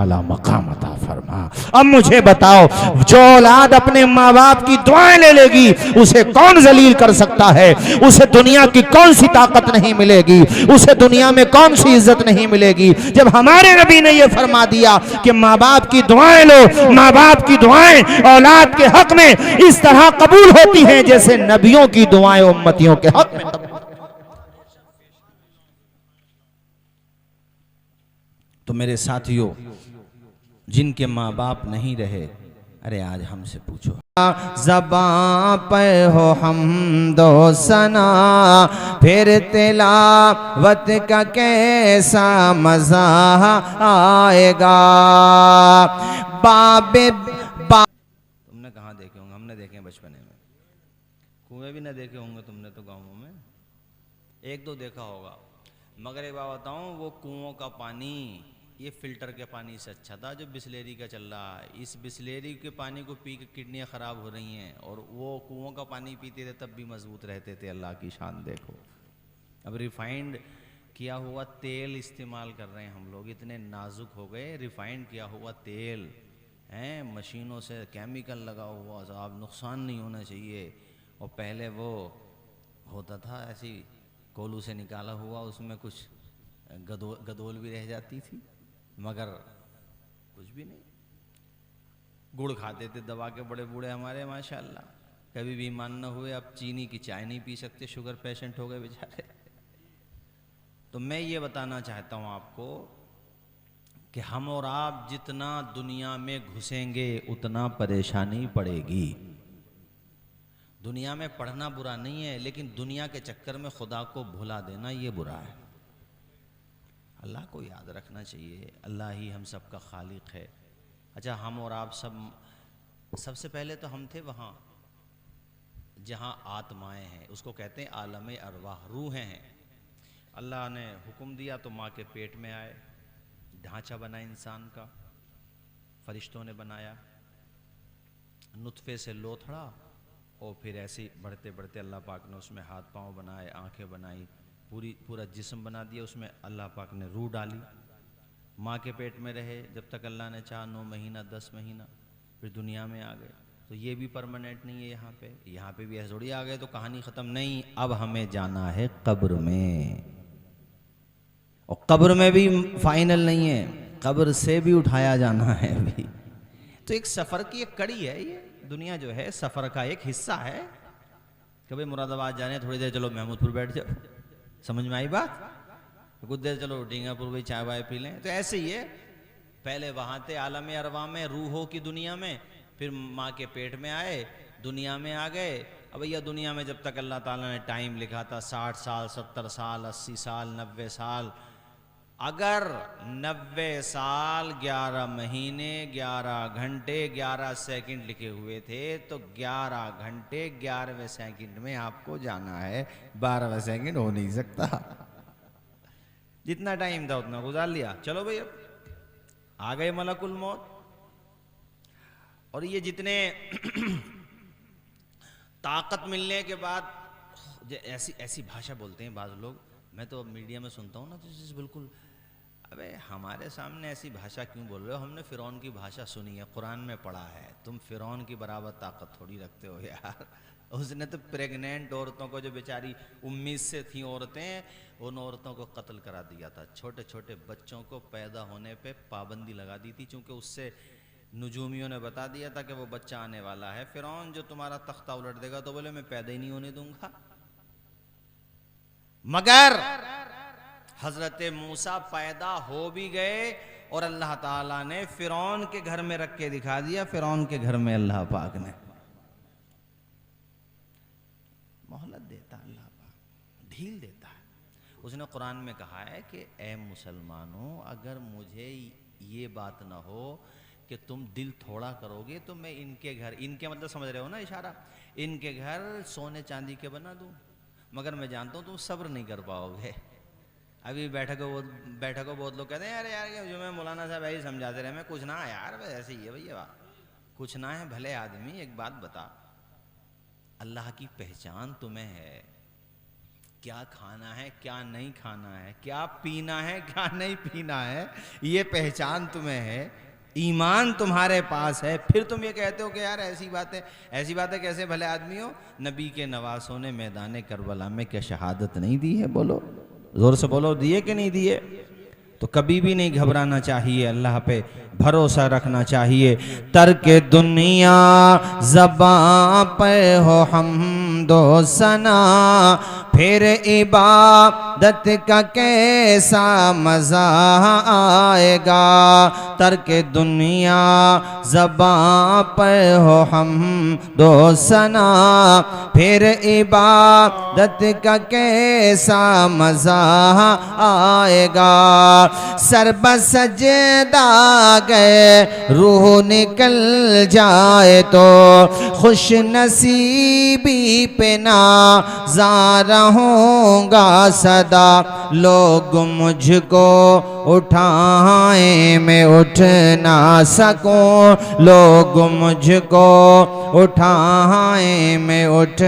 आला मकाम अता फरमा। अब मुझे बताओ, जो औलाद अपने माँ बाप की दुआएं ले लेगी उसे कौन जलील कर सकता है? उसे दुनिया की कौन सी ताकत नहीं मिलेगी, उसे दुनिया में कौन सी इज्जत नहीं मिलेगी। जब हमारे नबी ने यह फरमा दिया कि माँ बाप की दुआएं लो, माँ बाप की दुआएं औलाद के हक में इस तरह कबूल होती हैं जैसे नबियों की दुआएं उम्मतियों के हक में। तो मेरे साथियों, जिनके माँ बाप नहीं रहे, अरे आज हमसे पूछो, ज़बां पे हो हमदो सना, फिर तिलावत का कैसा मजा आएगा। बाबे तुमने कहाँ देखे होंगे? हमने देखे हैं बचपने में। कुएं भी ना देखे होंगे तुमने तो गाँवों में, एक दो देखा होगा। मगर एक बात बताऊं, वो कुओं का पानी ये फिल्टर के पानी से अच्छा था जो बिस्लेरी का चल रहा है। इस बिस्लेरी के पानी को पी के किडनियाँ ख़राब हो रही हैं, और वो कुओं का पानी पीते थे तब भी मजबूत रहते थे। अल्लाह की शान देखो। अब रिफाइंड किया हुआ तेल इस्तेमाल कर रहे हैं हम लोग, इतने नाजुक हो गए। रिफाइंड किया हुआ तेल हैं, मशीनों से केमिकल लगा हुआ, साहब नुकसान नहीं होना चाहिए। और पहले वो होता था ऐसी कोलू से निकाला हुआ, उसमें कुछ गदोल भी रह जाती थी, मगर कुछ भी नहीं। गुड़ खाते थे दबा के बड़े बूढ़े हमारे, माशाल्लाह, कभी बीमार न हुए। अब चीनी की चाय नहीं पी सकते, शुगर पेशेंट हो गए बेचारे। तो मैं ये बताना चाहता हूँ आपको कि हम और आप जितना दुनिया में घुसेंगे उतना परेशानी पड़ेगी। दुनिया में पढ़ना बुरा नहीं है, लेकिन दुनिया के चक्कर में खुदा को भुला देना ये बुरा है। अल्लाह को याद रखना चाहिए, अल्लाह ही हम सब का खालिक है। अच्छा, हम और आप सबसे पहले तो हम थे वहाँ जहाँ आत्माएं हैं, उसको कहते हैं आलम अरवाह, रूहें हैं। अल्लाह ने हुक्म दिया तो माँ के पेट में आए, ढांचा बना इंसान का, फरिश्तों ने बनाया, नुत्फे से लोथड़ा, और फिर ऐसे ही बढ़ते बढ़ते अल्लाह पाक ने उसमें हाथ पाँव बनाए, आंखें बनाई, पूरा जिस्म बना दिया। उसमें अल्लाह पाक ने रूह डाली। माँ के पेट में रहे जब तक अल्लाह ने चाहा, 9 महीना 10 महीना, फिर दुनिया में आ गए। तो ये भी परमानेंट नहीं है। यहाँ पे भी ऐसे थोड़ी आ गए तो कहानी ख़त्म नहीं। अब हमें जाना है कब्र में, और कब्र में भी फाइनल नहीं है, कब्र से भी उठाया जाना है अभी। तो एक सफ़र की एक कड़ी है ये दुनिया, जो है सफ़र का एक हिस्सा है। कभी मुरादाबाद जाने, थोड़ी देर चलो महमूदपुर बैठ जाओ, समझ में आई बात? कुछ देर चलो डींगापुर भी चाय वाय पी लें। तो ऐसे ही है, पहले वहाँ थे आलम अरवा में, रूहों की दुनिया में, फिर माँ के पेट में आए, दुनिया में आ गए। अब भैया दुनिया में जब तक अल्लाह ताला ने टाइम लिखा था, 60 साल 70 साल 80 साल 90 साल, अगर 90 साल 11 महीने 11 घंटे 11 सेकंड लिखे हुए थे, तो 11 घंटे 11वें सेकंड में आपको जाना है। 12वें सेकंड हो नहीं सकता। जितना टाइम था उतना गुजार लिया, चलो भाई अब आ गए मलकुल मौत। और ये जितने ताकत मिलने के बाद ऐसी ऐसी भाषा बोलते हैं बाज़ लोग, मैं तो मीडिया में सुनता हूँ ना, तो बिल्कुल, अबे हमारे सामने ऐसी भाषा क्यों बोल रहे हो? हमने फ़िरौन की भाषा सुनी है, कुरान में पढ़ा है, तुम फ़िरौन की बराबर ताकत थोड़ी रखते हो यार। उसने तो प्रेग्नेंट औरतों को, जो बेचारी 19 से थी औरतें, उन औरतों को कत्ल करा दिया था। छोटे छोटे बच्चों को पैदा होने पे पाबंदी लगा दी थी, क्योंकि उससे नुजूमियों ने बता दिया था कि वो बच्चा आने वाला है, फ़िरौन जो तुम्हारा तख्ता उलट देगा। तो बोले मैं पैदा ही नहीं होने दूंगा। मगर हजरत मूसा पैदा हो भी गए, और अल्लाह ताला ने फ़िरौन के घर में रख के दिखा दिया। फ़िरौन के घर में अल्लाह पाक ने मोहलत देता, अल्लाह पाक ढील देता है। उसने कुरान में कहा है कि ए मुसलमानों, अगर मुझे ये बात ना हो कि तुम दिल थोड़ा करोगे, तो मैं इनके घर, इनके मतलब समझ रहे हो ना इशारा, इनके घर सोने चांदी के बना दूं। मगर मैं जानता हूँ तुम सब्र नहीं कर पाओगे। अभी बैठक को बहुत लोग कहते हैं यार यार जो मैं मौलाना साहब ऐसे समझाते रहे, मैं कुछ ना यार, ऐसे ही है भैया, कुछ ना है भले आदमी। एक बात बता, अल्लाह की पहचान तुम्हें है, क्या खाना है क्या नहीं खाना है, क्या पीना है क्या नहीं पीना है, ये पहचान तुम्हें है, ईमान तुम्हारे पास है, फिर तुम ये कहते हो कि यार ऐसी बातें कैसे भले आदमी हो। नबी के नवासों ने मैदान करबला में क्या शहादत नहीं दी है? बोलो जोर से बोलो, दिए कि नहीं दिए? तो कभी भी नहीं घबराना चाहिए, अल्लाह पे भरोसा रखना चाहिए। तर्क दुनिया ज़बां पे हो हमदो सना, फिर इबादत का कैसा मज़ा आएगा। तर्क दुनिया ज़बां पे हो हमदो सना, फिर इबादत का कैसा मज़ा आएगा। सरब सजदा गए रूह निकल जाए तो, खुश नसीबी पे नाज़ार रहूँगा सदा। लोग मुझको उठाएं मैं उठ ना सकूं, लोग मुझको उठाएं मैं उठ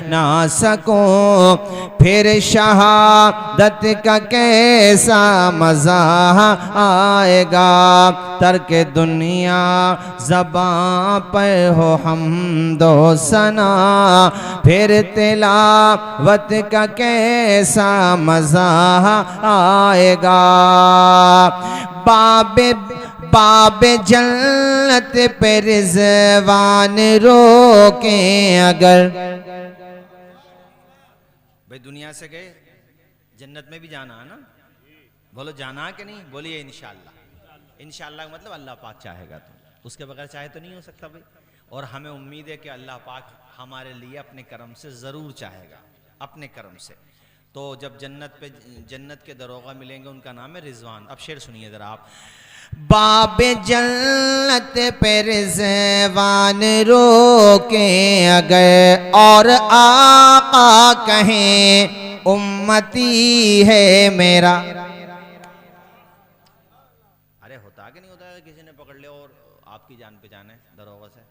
ना सकूं, फिर शहादत का कैसा मज़ा आएगा। तर्क दुनिया ज़बां पर हो हमदो सना, फिर तिलावत का कैसा मज़ा आएगा। बाबे जन्नत पे रिज़वान रोके अगर, भाई दुनिया से गए जन्नत में भी जाना है ना, बोलो जाना है कि नहीं? बोलिए इंशाअल्लाह। इंशाअल्लाह का मतलब अल्लाह पाक चाहेगा, तो उसके बगैर चाहे तो नहीं हो सकता भाई। और हमें उम्मीद है कि अल्लाह पाक हमारे लिए अपने करम से ज़रूर चाहेगा, अपने करम से। तो जब जन्नत के दरोगा मिलेंगे, उनका नाम है रिजवान। अब शेर सुनिए ज़रा आप। बाबे जन्नत पे रिज़वान रोके अगर, और आका कहें उम्मती है मेरा। अरे होता कि नहीं होता है, किसी ने पकड़ लिया और आपकी जान पहचान है दरोगा से,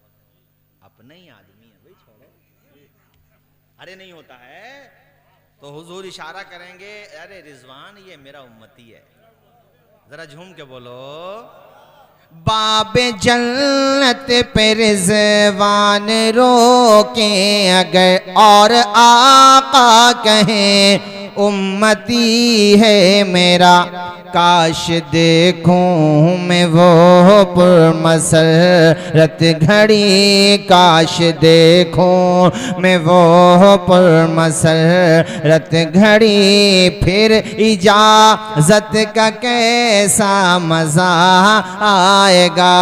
अपने ही आदमी है भाई, छोड़ो। अरे नहीं होता है तो हुजूर इशारा करेंगे, अरे रिजवान ये मेरा उम्मती है। जरा झूम के बोलो, बाबे जन्नत पे रिज़वान रोके अगर, और आका कहें उम्मती है मेरा। काश देखूं मैं वो पुरमसरत घड़ी, काश देखूं मैं वो पुरमसरत घड़ी, फिर इजाज़त का कैसा मज़ा आएगा।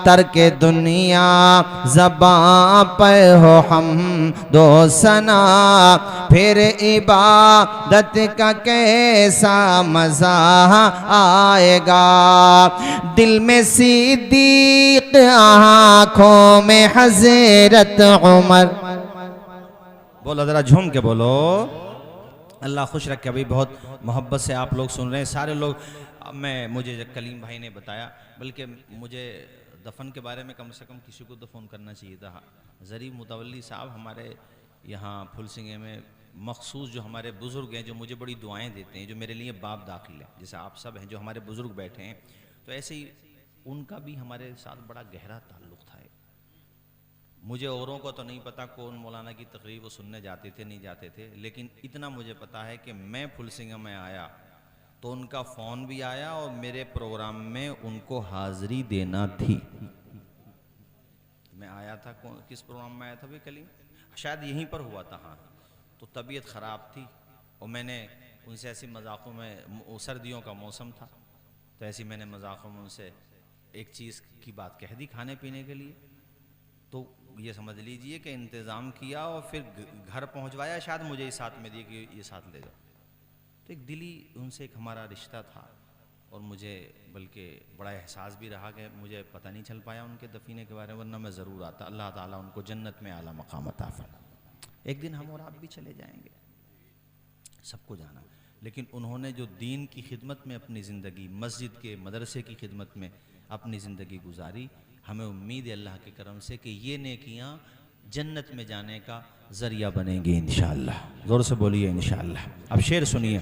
तर्क दुनिया ज़बां पर हो हमदो सना, फिर इबादत का कैसा मज़ा आएगा। दिल में सिद्दीक़, आँखों में हज़रत उमर। बोलो जरा झूम के बोलो, अल्लाह खुश रखे। अभी बहुत मोहब्बत से आप लोग सुन रहे हैं सारे लोग। मुझे कलीम भाई ने बताया, बल्कि मुझे दफन के बारे में कम से कम किसी को तो फ़ोन करना चाहिए था। ज़रीब मुतवल्ली साहब हमारे यहाँ फुलसिंगे में मखसूस जो हमारे बुज़ुर्ग हैं, जो मुझे बड़ी दुआएं देते हैं, जो मेरे लिए बाप दाखिल है, जैसे आप सब हैं जो हमारे बुज़ुर्ग बैठे हैं, तो ऐसे ही उनका भी हमारे साथ बड़ा गहरा ताल्लुक़ था। मुझे औरों को तो नहीं पता कौन मौलाना की तकरीर वो सुनने जाते थे नहीं जाते थे, लेकिन इतना मुझे पता है कि मैं फुलसिंगा में आया तो उनका फ़ोन भी आया और मेरे प्रोग्राम में उनको हाज़िरी देना थी। मैं आया था, किस प्रोग्राम में आया था भाई? कलीम शायद यहीं पर हुआ था। हाँ, तो तबीयत ख़राब थी और मैंने उनसे ऐसी मजाकों में, सर्दियों का मौसम था, तो ऐसी मैंने मजाकों में उनसे एक चीज़ की बात कह दी खाने पीने के लिए। तो ये समझ लीजिए कि इंतज़ाम किया और फिर घर पहुंचवाया, शायद मुझे ही साथ में दिए कि ये साथ ले जाओ। तो एक दिली उनसे एक हमारा रिश्ता था और मुझे बल्कि बड़ा एहसास भी रहा कि मुझे पता नहीं चल पाया उनके दफीने के बारे में, वरना मैं ज़रूर आता। अल्लाह ताला उनको जन्नत में आला मकाम अता फरमाए। एक दिन हम और आप भी चले जाएंगे, सबको जाना, लेकिन उन्होंने जो दीन की खिदमत में अपनी ज़िंदगी, मस्जिद के मदरसे की खिदमत में अपनी ज़िंदगी गुजारी, हमें उम्मीद है अल्लाह के करम से कि ये नेकियां जन्नत में जाने का जरिया बनेंगे इंशाअल्लाह। जोर से बोलिए इंशाअल्लाह। अब शेर सुनिए।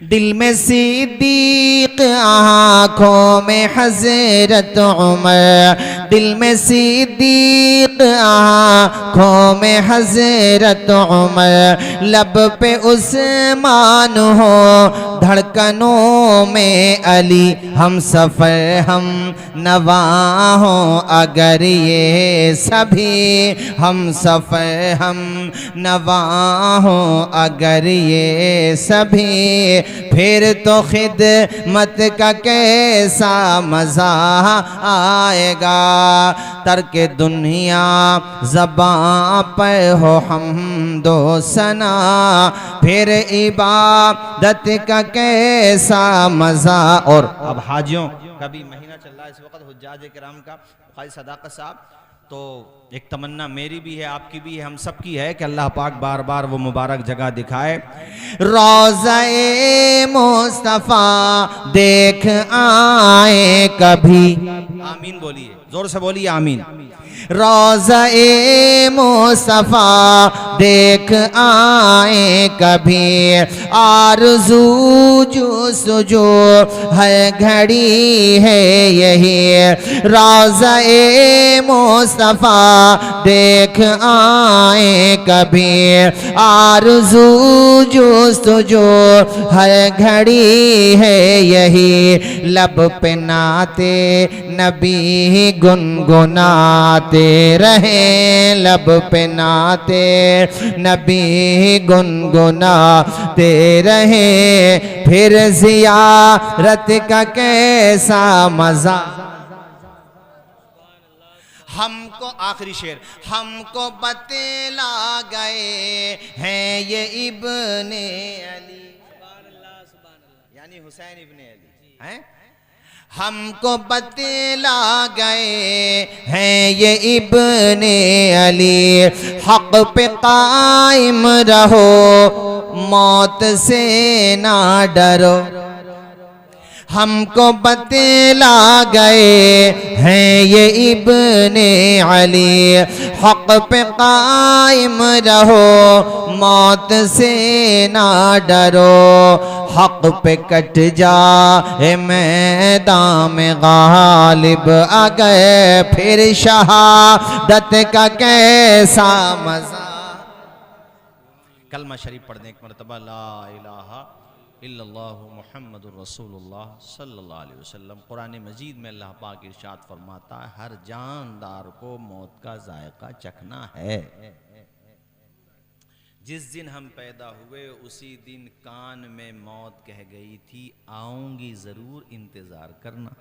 दिल में सिद्दीक आँखों में हज़रत उमर, दिल में सिद्दीक आँखों में हज़रत उमर, लब पे उस्मान हो धड़कनों में अली, हम सफ़र हम नवा हो अगर ये सभी, हम सफ़र हम नवा हो अगर ये सभी, फिर तो खिदमत का कैसा मज़ा आएगा, तर्क दुनिया ज़बां पर हो हमदो सना, फिर इबादत का कैसा मज़ा। और अब हाजियों का भी महीना चल रहा है इस वक्त, हुज्जाज किराम का, क़ाज़ी सदाक़त साहब, तो एक तमन्ना मेरी भी है, आपकी भी है, हम सब की है कि अल्लाह पाक बार बार वो मुबारक जगह दिखाए। रोज़ा-ए मुस्तफ़ा देख आए कभी, आमीन बोलिए, जोर से बोलिए आमीन। रोज़ा-ए मुस्तफ़ा देख आए कभी, आरज़ू जुस्तजू है घड़ी है यही, रोज़ा-ए मुस्तफ़ा देख आए कभी, आरज़ू जुस्तजू है घड़ी है यही, लब पे नाते नबी गुनगुनाते रहे, लब पे नाते नबी गुनगुनाते रहे, फिर ज़ियारत का कैसा मज़ा। हमको आखिरी शेर, हमको बतला गए हैं ये इब्ने अली, यानी हुसैन इब्ने अली हैं, हमको बतला गए हैं ये इब्ने अली, हक पे कायम रहो मौत से ना डरो, हमको बतला गए हैं ये इब्ने अली, हक पे कायम रहो मौत से ना डरो, हक पे कट जाए मैदान में गालिब आ गए, फिर शहादत का कैसा मज़ा। कलमा शरीफ पढ़ दें एक मरतबा, ला इलाहा इल्लल्लाहु मुहम्मदुर रसूलुल्लाह सल्लल्लाहु अलैहि वसल्लम। कुरान मजीद में अल्लाह पाक इरशाद फरमाता है, हर जानदार को मौत का जायका चखना है। जिस दिन हम पैदा हुए उसी दिन कान में मौत कह गई थी, आऊंगी जरूर इंतजार करना।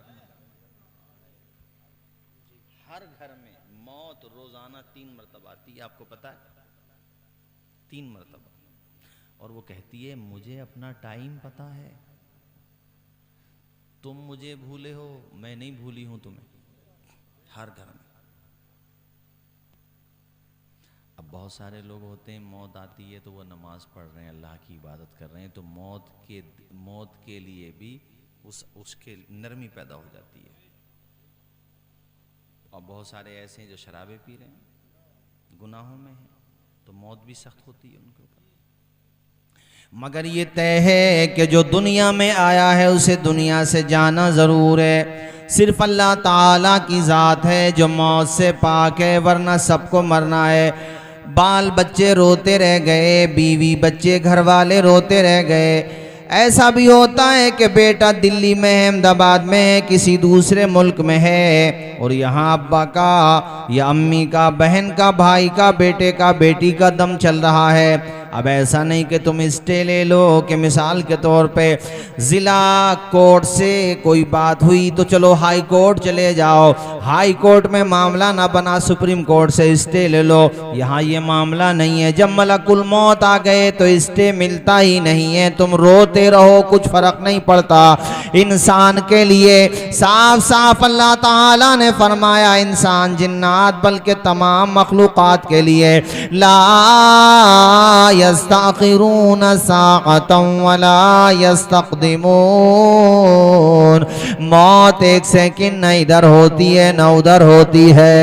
हर घर में मौत रोजाना 3 मरतबा आती है, आपको पता है, 3 मरतबा। और वो कहती है मुझे अपना टाइम पता है, तुम मुझे भूले हो, मैं नहीं भूली हूं तुम्हें। हर घर में। अब बहुत सारे लोग होते हैं, मौत आती है तो वो नमाज पढ़ रहे हैं, अल्लाह की इबादत कर रहे हैं, तो मौत के लिए भी उसके नरमी पैदा हो जाती है। और बहुत सारे ऐसे हैं जो शराबें पी रहे हैं, गुनाहों में हैं, तो मौत भी सख्त होती है उनके ऊपर। मगर ये तय है कि जो दुनिया में आया है उसे दुनिया से जाना ज़रूर है। सिर्फ अल्लाह ताला की ज़ात है जो मौत से पाक है, वरना सबको मरना है। बाल बच्चे रोते रह गए, बीवी बच्चे घर वाले रोते रह गए। ऐसा भी होता है कि बेटा दिल्ली में है, अहमदाबाद में है, किसी दूसरे मुल्क में है, और यहाँ अब्बा का या अम्मी का, बहन का, भाई का, बेटे का, बेटी का दम चल रहा है। अब ऐसा नहीं कि तुम स्टे ले लो कि मिसाल के तौर पे ज़िला कोर्ट से कोई बात हुई तो चलो हाई कोर्ट चले जाओ, हाई कोर्ट में मामला ना बना सुप्रीम कोर्ट से स्टे ले लो। यहाँ ये मामला नहीं है। जब मलकुल मौत आ गए तो स्टे मिलता ही नहीं है, तुम रोते रहो कुछ फ़र्क नहीं पड़ता। इंसान के लिए साफ साफ अल्लाह ताला ने फरमाया, इंसान जिन्नात बल्कि तमाम मखलूक़ात के लिए, ला यस्तखिरून साअतन वला यस्तक़दिमून। मौत एक सेकंड न इधर होती है न उधर होती है।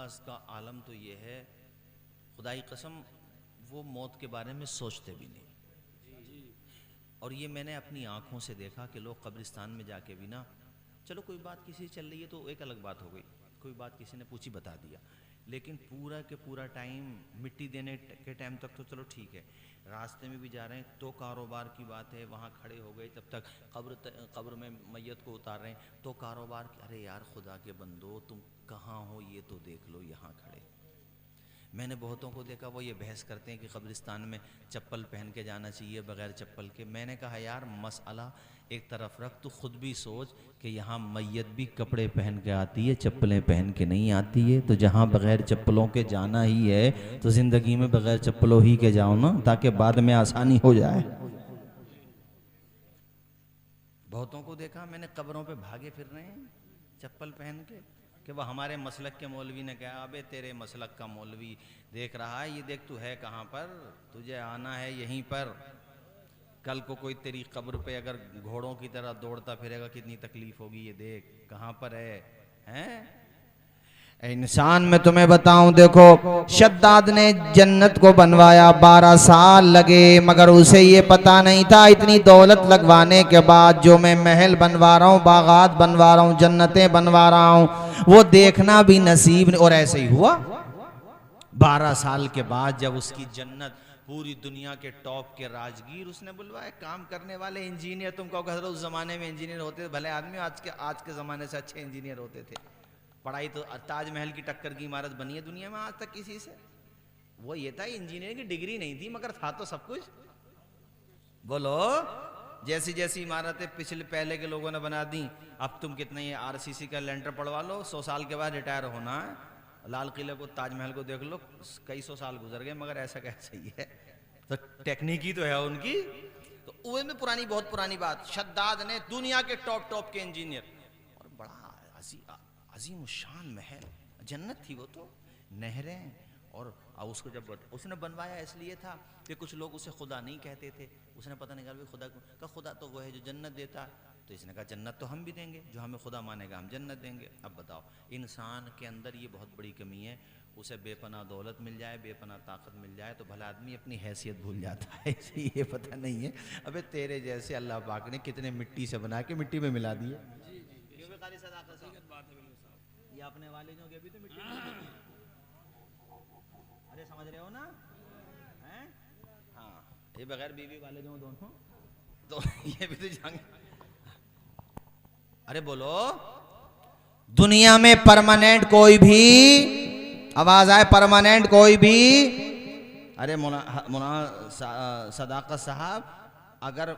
बाज़ का आलम तो ये है, खुदाई कसम वो मौत के बारे में सोचते भी नहीं। और ये मैंने अपनी आँखों से देखा कि लोग कब्रिस्तान में जाके भी ना, चलो कोई बात किसी से चल रही है तो एक अलग बात हो गई, कोई बात किसी ने पूछी बता दिया, लेकिन पूरा के पूरा टाइम मिट्टी देने के टाइम तक तो चलो ठीक है, रास्ते में भी जा रहे हैं तो कारोबार की बात है, वहाँ खड़े हो गए तब तक कब्र में मैयत को उतार रहे हैं तो कारोबार, अरे यार खुदा के बंदो तुम कहाँ हो ये तो देख लो, यहाँ खड़े। मैंने बहुतों को देखा वो ये बहस करते हैं कि कब्रिस्तान में चप्पल पहन के जाना चाहिए बग़ैर चप्पल के। मैंने कहा यार मसला एक तरफ रख, तू खुद भी सोच कि यहाँ मैयत भी कपड़े पहन के आती है, चप्पलें पहन के नहीं आती है। तो जहाँ बग़ैर चप्पलों के जाना ही है तो ज़िंदगी में बग़ैर चप्पलों ही के जाओ ना, ताकि बाद में आसानी हो जाए। बहुतों को देखा मैंने कब्रों पे भागे फिर रहे हैं चप्पल पहन के, कि वह हमारे मसलक के मौलवी ने कहा अबे तेरे मसलक का मौलवी देख रहा है, ये देख तू है कहाँ पर, तुझे आना है यहीं पर। कल को कोई तेरी कब्र पे अगर घोड़ों की तरह दौड़ता फिरेगा कितनी तकलीफ होगी, ये देख कहाँ पर है, हैं? इंसान में तुम्हें बताऊं, देखो शद्दाद ने जन्नत को बनवाया 12 साल लगे, मगर उसे ये पता नहीं था इतनी दौलत लगवाने के बाद जो मैं महल बनवा रहा हूँ, बागात बनवा रहा हूँ, जन्नतें बनवा रहा हूँ, वो देखना भी नसीब नहीं। और ऐसे ही हुआ। 12 साल के बाद जब उसकी जन्नत, पूरी दुनिया के टॉप के राजगीर उसने बुलवाए, काम करने वाले इंजीनियर, तुम कहो हजरत उस जमाने में इंजीनियर होते थे भले आदमी, आज के ज़माने से अच्छे इंजीनियर होते थे। पढ़ाई तो ताजमहल की टक्कर की इमारत बनी है दुनिया में आज तक किसी से। वो ये था इंजीनियरिंग की डिग्री नहीं थी मगर था तो सब कुछ। बोलो जैसी जैसी इमारतें पिछले पहले के लोगों ने बना दी, अब तुम कितने ये आरसीसी का लेंटर पढ़वा लो, 100 साल के बाद रिटायर होना है। लाल किले को, ताजमहल को देख लो, कई 100 साल गुजर गए मगर ऐसा कैसा ही है। तो टेक्निकी तो है उनकी। तो वो में पुरानी, बहुत पुरानी बात, शद्दाद ने दुनिया के टॉप के इंजीनियर, और बड़ा अजीम शान महल, जन्नत थी वो तो, नहरें, और उसको जब उसने बनवाया इसलिए था कि कुछ लोग उसे खुदा नहीं कहते थे। उसने पता नहीं कहा खुदा का, खुदा तो वो है जो जन्नत देता है। तो इसने कहा जन्नत तो हम भी देंगे, जो हमें खुदा मानेगा हम जन्नत देंगे। अब बताओ इंसान के अंदर ये बहुत बड़ी कमी है, उसे बेपनाह दौलत मिल जाए, बेपनाह ताकत मिल जाए तो भला आदमी अपनी हैसियत भूल जाता है। इसे ये पता नहीं है अबे तेरे जैसे अल्लाह पाक ने कितने मिट्टी से बना के मिट्टी में मिला दिए। ये अपने वाले जो भी तो मिट्टी, अरे समझ रहे हो ना, हैं? हाँ, ये बगैर बीवी वाले जो दोनों तो ये भी तो जाएंगे। अरे बोलो, दुनिया में परमानेंट कोई भी, आवाज आए, परमानेंट कोई भी, अरे मौलाना सदाकत साहब, अगर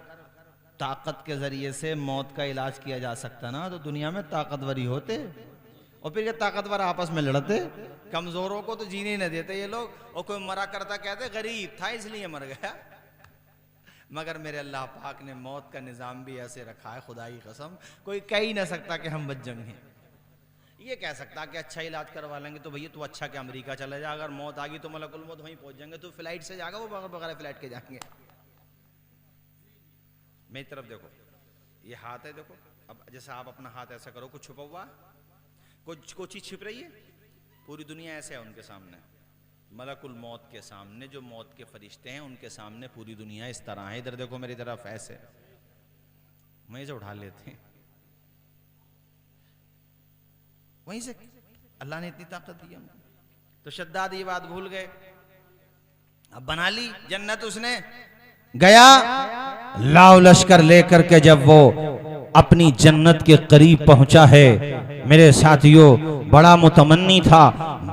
ताकत के जरिए से मौत का इलाज किया जा सकता ना तो दुनिया में ताकतवरी होते। और फिर ये ताकतवर आपस में लड़ते, कमजोरों को तो जीने नहीं देते ये लोग। और कोई मरा करता कहते गरीब था इसलिए मर गया। मगर मेरे अल्लाह पाक ने मौत का निज़ाम भी ऐसे रखा है, खुदा की कसम कोई कह ही ना सकता कि हम बदजंग हैं। ये कह सकता कि अच्छा इलाज करवा लेंगे तो भैया तू अच्छा कि अमेरिका चला जा, अगर मौत आ गई तो मलकुल मौत वहीं पहुंच जाएंगे, तो फ्लाइट से जाएगा, वो बगैर फ्लाइट के जाएंगे। मेरी तरफ देखो, ये हाथ है, देखो अब जैसे आप अपना हाथ ऐसा करो, कुछ छुपा हुआ, कोई चीज छिप रही है, पूरी दुनिया ऐसे है उनके सामने, मलकुल मौत के सामने, जो मौत के फरिश्ते हैं उनके सामने पूरी दुनिया इस तरह है। इधर देखो मेरी तरफ ऐसे, वहीं से उठा लेते हैं, वहीं से अल्लाह ने इतनी ताकत दी हमको। तो शद्दाद ये बात भूल गए, अब बना ली जन्नत उसने, गया लाव लश्कर लेकर के जब वो अपनी जन्नत के करीब पहुंचा है, मेरे साथियों बड़ा मुतमन्नी था।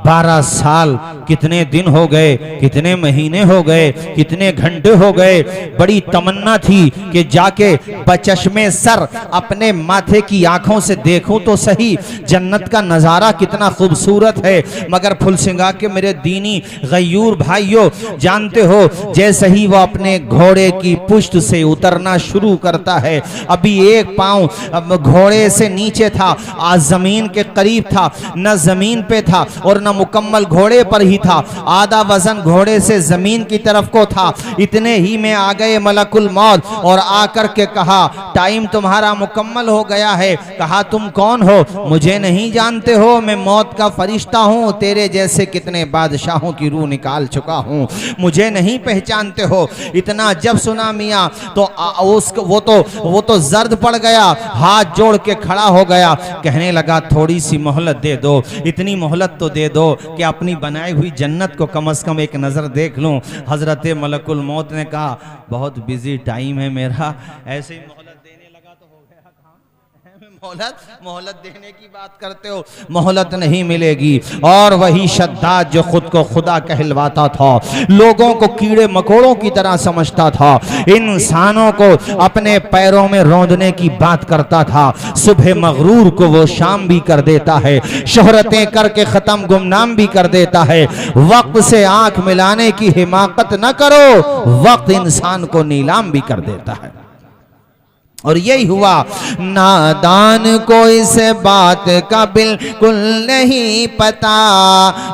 12 साल कितने दिन हो गए, कितने महीने हो गए, कितने घंटे हो गए, बड़ी तमन्ना थी कि जाके बचश्मे सर अपने माथे की आंखों से देखूं तो सही जन्नत का नजारा कितना खूबसूरत है। मगर फुलसिंगा के मेरे दीनी गयूर भाइयों जानते हो, जैसे ही वो अपने घोड़े की पुश्त से उतरना शुरू करता है, अभी एक पांव घोड़े से नीचे था, आज जमीन के करीब था, न जमीन पे था और न वरना मुकम्मल घोड़े पर ही था, आधा वजन घोड़े से जमीन की तरफ को था। इतने ही में आ गए मलकुल मौत और आकर के कहा टाइम तुम्हारा मुकम्मल हो गया है। कहा तुम कौन हो? मुझे नहीं जानते हो, मैं मौत का फरिश्ता हूँ, तेरे जैसे कितने बादशाहों की रूह निकाल चुका हूँ, मुझे नहीं पहचानते हो। इतना जब सुना मियाँ तो वो तो जर्द पड़ गया, हाथ जोड़ के खड़ा हो गया, कहने लगा थोड़ी सी मोहलत दे दो, इतनी मोहलत तो दे दो कि अपनी बनाई हुई जन्नत को कम से कम एक नज़र देख लूं। हजरत मलकुल मौत ने कहा बहुत बिजी टाइम है मेरा, ऐसे ही मोहलत देने लगा तो हो गया काम। मोहलत देने की बात करते हो, मोहलत नहीं मिलेगी। और वही शद्दाद जो खुद को खुदा कहलवाता था, लोगों को कीड़े मकोड़ों की तरह समझता था, इंसानों को अपने पैरों में रौंदने की बात करता था, सुबह मगरूर को वो शाम भी कर देता है, शोहरतें करके खत्म गुमनाम भी कर देता है। वक्त से आंख मिलाने की हिमाकत न करो, वक्त इंसान को नीलाम भी कर देता है। और यही हुआ, नादान को इस बात का बिल्कुल नहीं पता,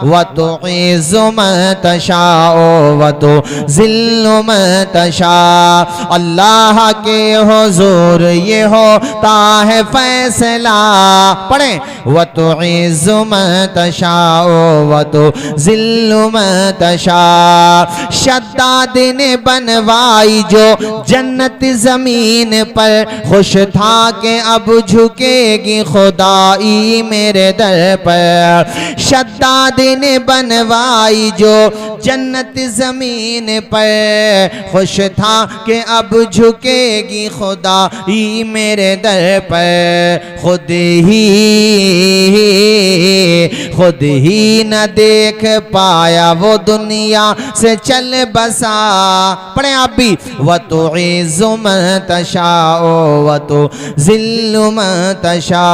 व तो तशाओ व तो जिल्लुम तशा। अल्लाह के हुजूर ये होता है फैसला, पढ़े व तो तशाओ व तो जिल्लुम तशा। शद्दाद ने बनवाई जो जन्नत जमीन पर, खुश था कि अब झुकेगी खुदाई मेरे दर पर। शद्दाद ने बनवाई जो जन्नत जमीन पर, खुश था कि अब झुकेगी खुदाई मेरे दर पर। खुद ही न देख पाया वो दुनिया से चल बसा, पढ़े आप भी व तो तशाओ व तो जिल्लुम तशा।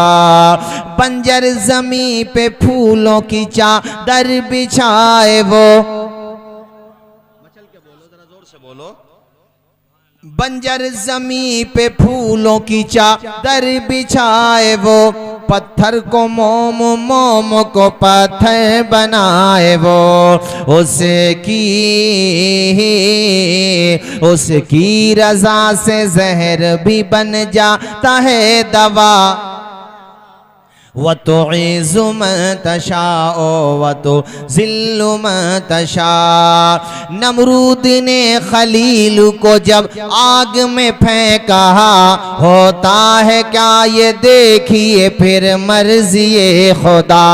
बंजर जमी पे फूलों की चादर बिछाए वो, मचल के बोलो, जरा जोर से बोलो। बंजर जमी पे फूलों की चादर बिछाए वो, पत्थर को मोम मोम को पत्थर बनाए वो। उसकी रजा से जहर भी बन जाता है दवा, व तो तशाओ व तो जिल्लुम तशा। नमरूद ने खलील को जब आग में फेंका, होता है क्या ये देखिए फिर मर्ज़िए खुदा।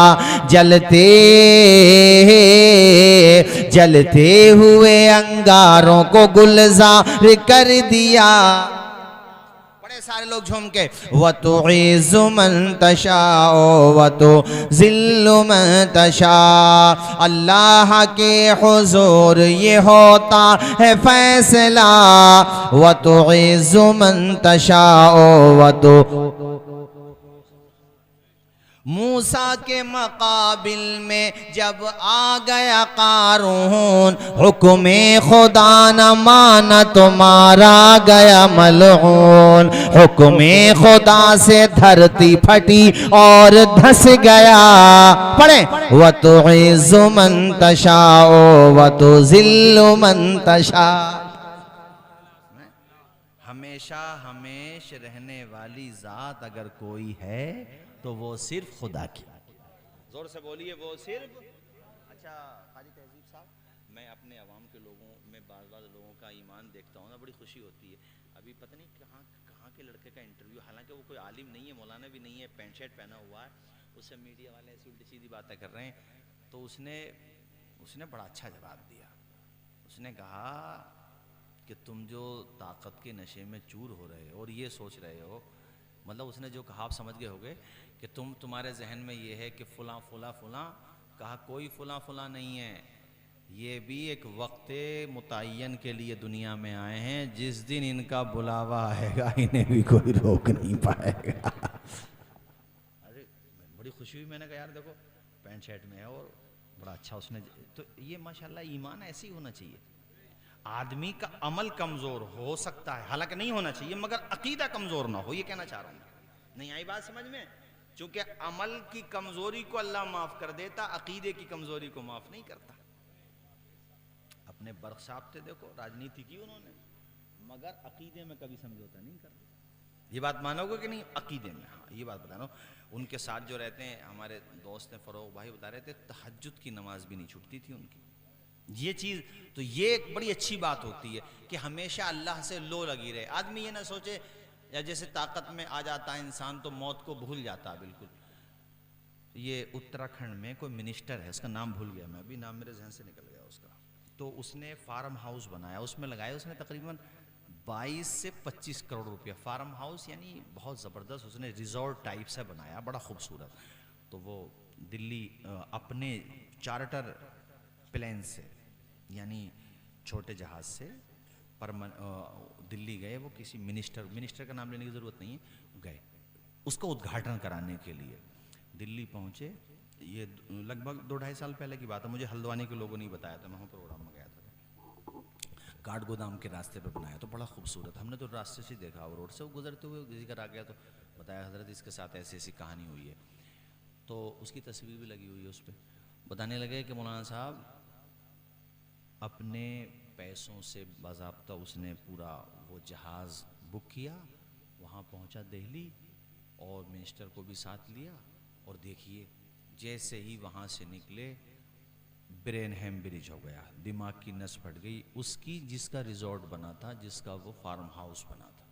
जलते हुए अंगारों को गुलजार कर दिया, सारे लोग झूम के व तो मन तशाओ व तो जिल्लुम तशा। अल्लाह के हुजूर ये होता है फैसला, व तो मन तशाओ व तो। मूसा के मकाबिल में जब आ गया कारून, हुक्मे खुदा न माना तो मारा गया मलऊन। हुक्मे खुदा से धरती फटी और धस गया, पढ़े व तो मन तशाओ व तो जिल्लु मन तशा। हमेशा हमेश रहने वाली जात अगर कोई है तो वो सिर्फ खुदा की। जोर से बोलिए, वो सिर्फ। अच्छा खाली तहजीब साहब, मैं अपने अवाम के लोगों में बाज़ लोगों का ईमान देखता हूँ ना, बड़ी खुशी होती है। अभी पता नहीं कहाँ के लड़के का इंटरव्यू, हालांकि वो कोई आलिम नहीं है, मौलाना भी नहीं है, पैंट शर्ट पहना हुआ है, उससे मीडिया वाले ऐसी उल्टी सीधी बातें कर रहे हैं। तो उसने बड़ा अच्छा जवाब दिया। उसने कहा कि तुम जो ताकत के नशे में चूर हो रहे हो और ये सोच रहे हो, मतलब उसने जो कहा आप समझ गए होगे कि तुम्हारे जहन में ये है कि फुला फुला फुला, कहा कोई फुला फुला नहीं है, ये भी एक वक्त मुतय्यन के लिए दुनिया में आए हैं, जिस दिन इनका बुलावा आएगा इन्हें भी कोई रोक नहीं पाएगा। अरे बड़ी खुशी हुई, मैंने कहा यार देखो पैंट शर्ट में है और बड़ा अच्छा उसने, तो ये माशाल्लाह ईमान ऐसे ही होना चाहिए। आदमी का अमल कमज़ोर हो सकता है, हालांकि नहीं होना चाहिए, मगर अकीदा कमज़ोर ना हो, ये कहना चाह रहा हूँ। नहीं आई बात समझ में? चूंकि अमल की कमजोरी को अल्लाह माफ कर देता, अकीदे की कमजोरी को माफ नहीं करता। अपने बर्ख साहब थे, देखो राजनीति की उन्होंने, मगर अकीदे में कभी समझौता नहीं करते। ये बात मानोगे कि नहीं? अकीदे में, हाँ ये बात बता रहा हूँ। उनके साथ जो रहते हैं हमारे दोस्त हैं फरोग भाई, बता रहे थे तहज्जुद की नमाज भी नहीं छूटती थी उनकी। ये चीज़ तो ये एक बड़ी अच्छी बात होती है कि हमेशा अल्लाह से लो लगी रहे। आदमी ये ना सोचे या जैसे ताकत में आ जाता है इंसान तो मौत को भूल जाता है बिल्कुल। ये उत्तराखंड में कोई मिनिस्टर है, उसका नाम भूल गया मैं, अभी नाम मेरे जहन से निकल गया उसका। तो उसने फार्म हाउस बनाया, उसमें लगाया उसने तकरीबन 22 से 25 करोड़ रुपया। फार्म हाउस यानी बहुत ज़बरदस्त उसने रिजॉर्ट टाइप से बनाया, बड़ा खूबसूरत। तो वो दिल्ली अपने चार्टर प्लेन से यानी छोटे जहाज़ से दिल्ली गए। वो किसी मिनिस्टर का नाम लेने की ज़रूरत नहीं है, गए उसका उद्घाटन कराने के लिए दिल्ली पहुँचे। ये लगभग 2-2.5 साल पहले की बात है, मुझे हल्द्वानी के लोगों ने बताया था, मैं वहाँ प्रोग्राम में गया था। काठ गोदाम के रास्ते पे बनाया, तो बड़ा खूबसूरत। हमने तो रास्ते से देखा और रोड से वो गुजरते हुए जिक्र आ गया तो बताया हज़रत इसके साथ ऐसी ऐसी कहानी हुई है। तो उसकी तस्वीर भी लगी हुई है उस पर। बताने लगे कि मौलाना साहब अपने पैसों से बाज़ाब्ता उसने पूरा वो जहाज़ बुक किया, वहाँ पहुँचा दिल्ली और मिनिस्टर को भी साथ लिया। और देखिए जैसे ही वहाँ से निकले ब्रेन हेमरेज हो गया, दिमाग की नस फट गई उसकी, जिसका रिजॉर्ट बना था, जिसका वो फार्म हाउस बना था।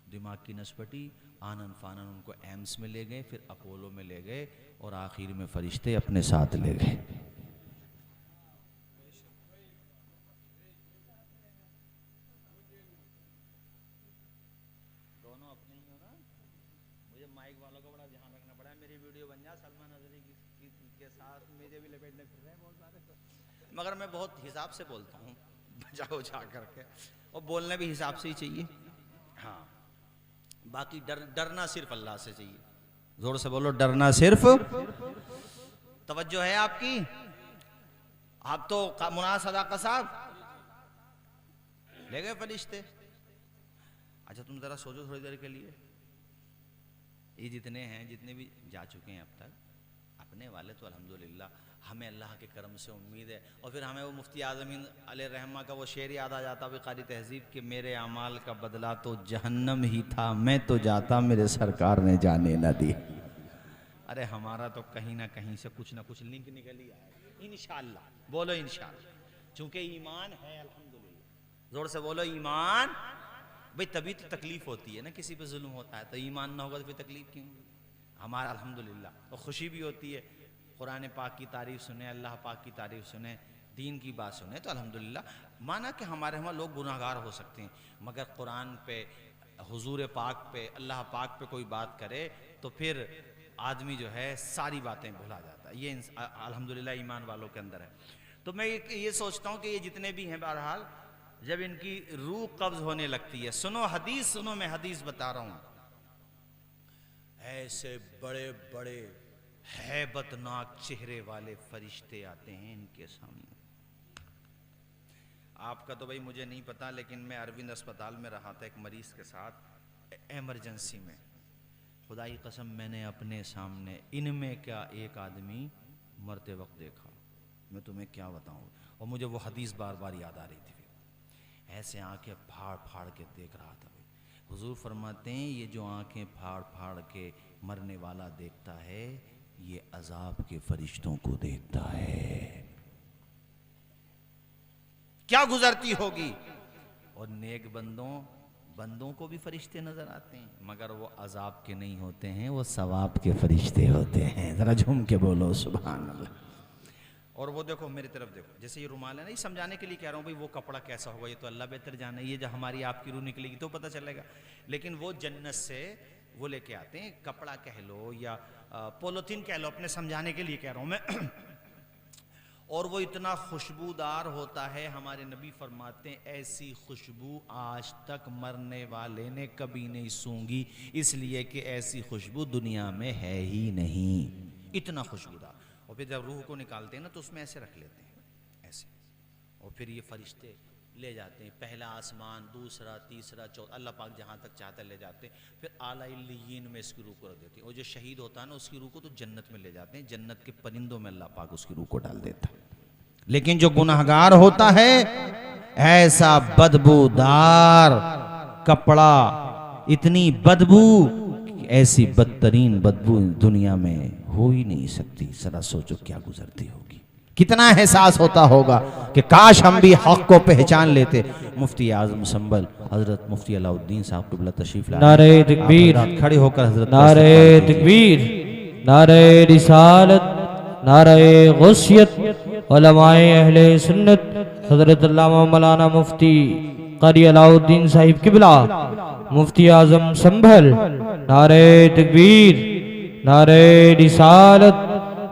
दिमाग की नस फटी, आनन फानन उनको एम्स में ले गए, फिर अपोलो में ले गए और आखिर में फरिश्ते अपने साथ ले गए। दोनों अपने ही हो ना, मुझे माइक वालों का बड़ा ध्यान रखना पड़ा है। मेरी वीडियो बन जाए सलमान अजहरी के साथ मुझे भी लपेटने फिर रहे हैं बहुत सारे, मगर मैं बहुत हिसाब से बोलता हूँ, बजा उजा करके, और बोलना भी हिसाब से ही चाहिए। हाँ, बाकी डरना सिर्फ अल्लाह से चाहिए। जोर से बोलो, डरना सिर्फ। तवज्जो है आपकी? आप तो मुना सदाकत साहब ले गए फरिश्ते। अच्छा तुम जरा सोचो थोड़ी देर के लिए, ये जितने हैं, जितने भी जा चुके हैं अब तक, अपने वाले तो अल्हम्दुलिल्लाह हमें अल्लाह के करम से उम्मीद है। और फिर हमें वो मुफ्ती आज़मीन अलैहि रहमा का वो शेर याद आ जाता है क़ारी तहज़ीब के, मेरे अमाल का बदला तो जहन्नम ही था, मैं तो जाता मेरे सरकार ने जाने न दी। अरे हमारा तो कहीं ना कहीं से कुछ ना कुछ लिंक निकल ही आएगा इंशाअल्लाह। बोलो इंशाअल्लाह, चूँकि ईमान है अल्हम्दुलिल्लाह। जोर से बोलो ईमान। भाई तभी तो तकलीफ़ होती है ना, किसी पे जुल्म होता है तो ईमान ना होगा तो फिर तकलीफ़ क्यों? हमारा अल्हम्दुलिल्लाह। और खुशी भी होती है, कुरान पाक की तारीफ़ सुने, अल्लाह पाक की तारीफ़ सुने, दीन की बात सुने तो अल्हम्दुलिल्लाह। माना कि हमारे वहाँ लोग गुनाहगार हो सकते हैं, मगर कुरान पे, हुजूर पाक पे, अल्लाह पाक पे कोई बात करे तो फिर आदमी जो है सारी बातें भुला जाता है। ये अल्हम्दुलिल्लाह ईमान वालों के अंदर है। तो मैं ये सोचता हूँ कि ये जितने भी हैं, बहरहाल जब इनकी रूह कब्ज़ होने लगती है, सुनो हदीस सुनो, मैं हदीस बता रहा हूँ, ऐसे बड़े बड़े हैबतनाक चेहरे वाले फरिश्ते आते हैं इनके सामने। आपका तो भाई मुझे नहीं पता, लेकिन मैं अरविंद अस्पताल में रहा था एक मरीज़ के साथ एमरजेंसी में। खुदा की कसम मैंने अपने सामने इनमें क्या एक आदमी मरते वक्त देखा, मैं तुम्हें क्या बताऊं। और मुझे वो हदीस बार बार याद आ रही थी। ऐसे आंखें फाड़ फाड़ के देख रहा था। हुजूर फरमाते हैं ये जो आंखें फाड़ फाड़ के मरने वाला देखता है, ये अजाब के फरिश्तों को देखता है। क्या गुजरती होगी। और नेक बंदों को भी फरिश्ते नजर आते हैं, मगर वो अजाब के नहीं होते हैं, वो सवाब के फरिश्ते होते हैं। जरा झूम के बोलो सुभान अल्लाह। और वो देखो मेरी तरफ देखो, जैसे ये रुमाल है ना, ये समझाने के लिए कह रहा हूँ भाई वो कपड़ा कैसा होगा ये तो अल्लाह बेहतर जाने। ये जब हमारी आपकी रूह निकलेगी तो पता चलेगा। लेकिन वो जन्नत से वो लेके आते हैं, कपड़ा कह लो या पोलोथीन कह लो, अपने समझाने के लिए कह रहा हूँ मैं। और वो इतना खुशबूदार होता है, हमारे नबी फरमाते हैं ऐसी खुशबू आज तक मरने वाले ने कभी नहीं सूंघी, इसलिए कि ऐसी खुशबू दुनिया में है ही नहीं, इतना खुशबूदार। और फिर जब रूह को निकालते हैं ना तो उसमें ऐसे रख लेते हैं ऐसे, और फिर ये फरिश्ते ले जाते हैं, पहला आसमान, दूसरा, तीसरा, चौथा, अल्लाह पाक जहाँ तक चाहता ले जाते हैं। फिर आला इल्लियीन में इसकी रूह को रख देते हैं। और जो शहीद होता है ना उसकी रूह को तो जन्नत में ले जाते हैं, जन्नत के परिंदों में अल्लाह पाक उसकी रूह को डाल देता है। लेकिन जो गुनहगार होता है, ऐसा बदबूदार कपड़ा, इतनी बदबू, ऐसी बदतरीन बदबू दुनिया में हो ही नहीं सकती। जरा सोचो क्या गुजरती होगी, कितना एहसास होता होगा कि काश हम भी हक को पहचान लेते। मुफ्ती आजम संभल हजरत मुफ्ती अलाउद्दीन साहब क़िबला तशरीफ लाए। नारे तकबीर, खड़े होकर हजरत नारे तकबीर, नारे रिसालत, नारे गौसियत, उलमाए अहले सुन्नत हजरत अल्लामा मौलाना मुफ्ती कारी अलाउद्दीन साहिब क़िबला मुफ्ती आजम संभल, नारे तकबीर, नारे रिसालत,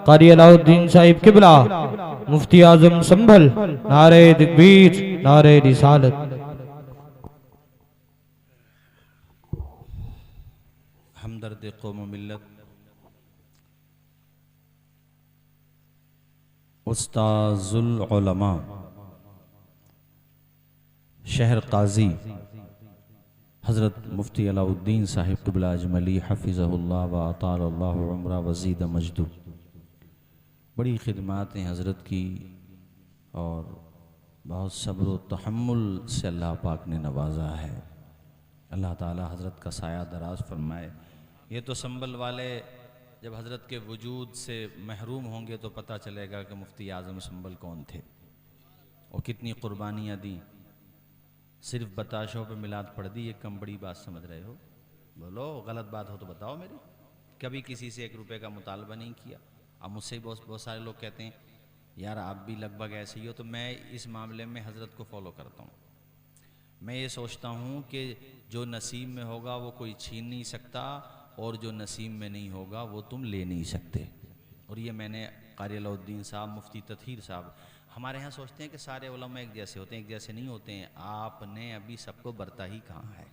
कारी अलाउद्दीन साहिब क़िबला मुफ्ती आजम संभल, नारे तकबीर, नारे रिसालत। हमदर्द कौम मिल्लत उस्ताजुल उलमा शहर काजी हज़रत मुफ्ती अलाउद्दीन साहिब क़िबला अजमली हफ़िज़हुल्लाह व अतालल्लाहु उम्रा वज़ीद मजदू। बड़ी ख़िदमत हैं हज़रत की और बहुत सब्र व तहम्मुल से अल्लाह पाक ने नवाजा है। अल्लाह ताला हज़रत का साया दराज फरमाए। ये तो संभल वाले जब हज़रत के वजूद से महरूम होंगे तो पता चलेगा कि मुफ्ती आज़म संभल कौन थे और कितनी क़ुरबानियाँ दी। सिर्फ बताशों पे मिलाद पढ़ दी, ये कम बड़ी बात समझ रहे हो? बोलो, गलत बात हो तो बताओ मेरी। कभी किसी से 1 रुपये का मुतालबा नहीं किया। अब मुझसे बहुत सारे लोग कहते हैं यार आप भी लगभग ऐसे ही हो, तो मैं इस मामले में हज़रत को फॉलो करता हूँ। मैं ये सोचता हूँ कि जो नसीब में होगा वो कोई छीन नहीं सकता और जो नसीब में नहीं होगा वो तुम ले नहीं सकते। और ये मैंने कारी अलाउद्दीन साहब, मुफ्ती ततहीर साहब, हमारे यहाँ सोचते हैं कि सारे उलमा एक जैसे होते हैं, एक जैसे नहीं होते हैं। आपने अभी सबको बरता ही कहाँ है।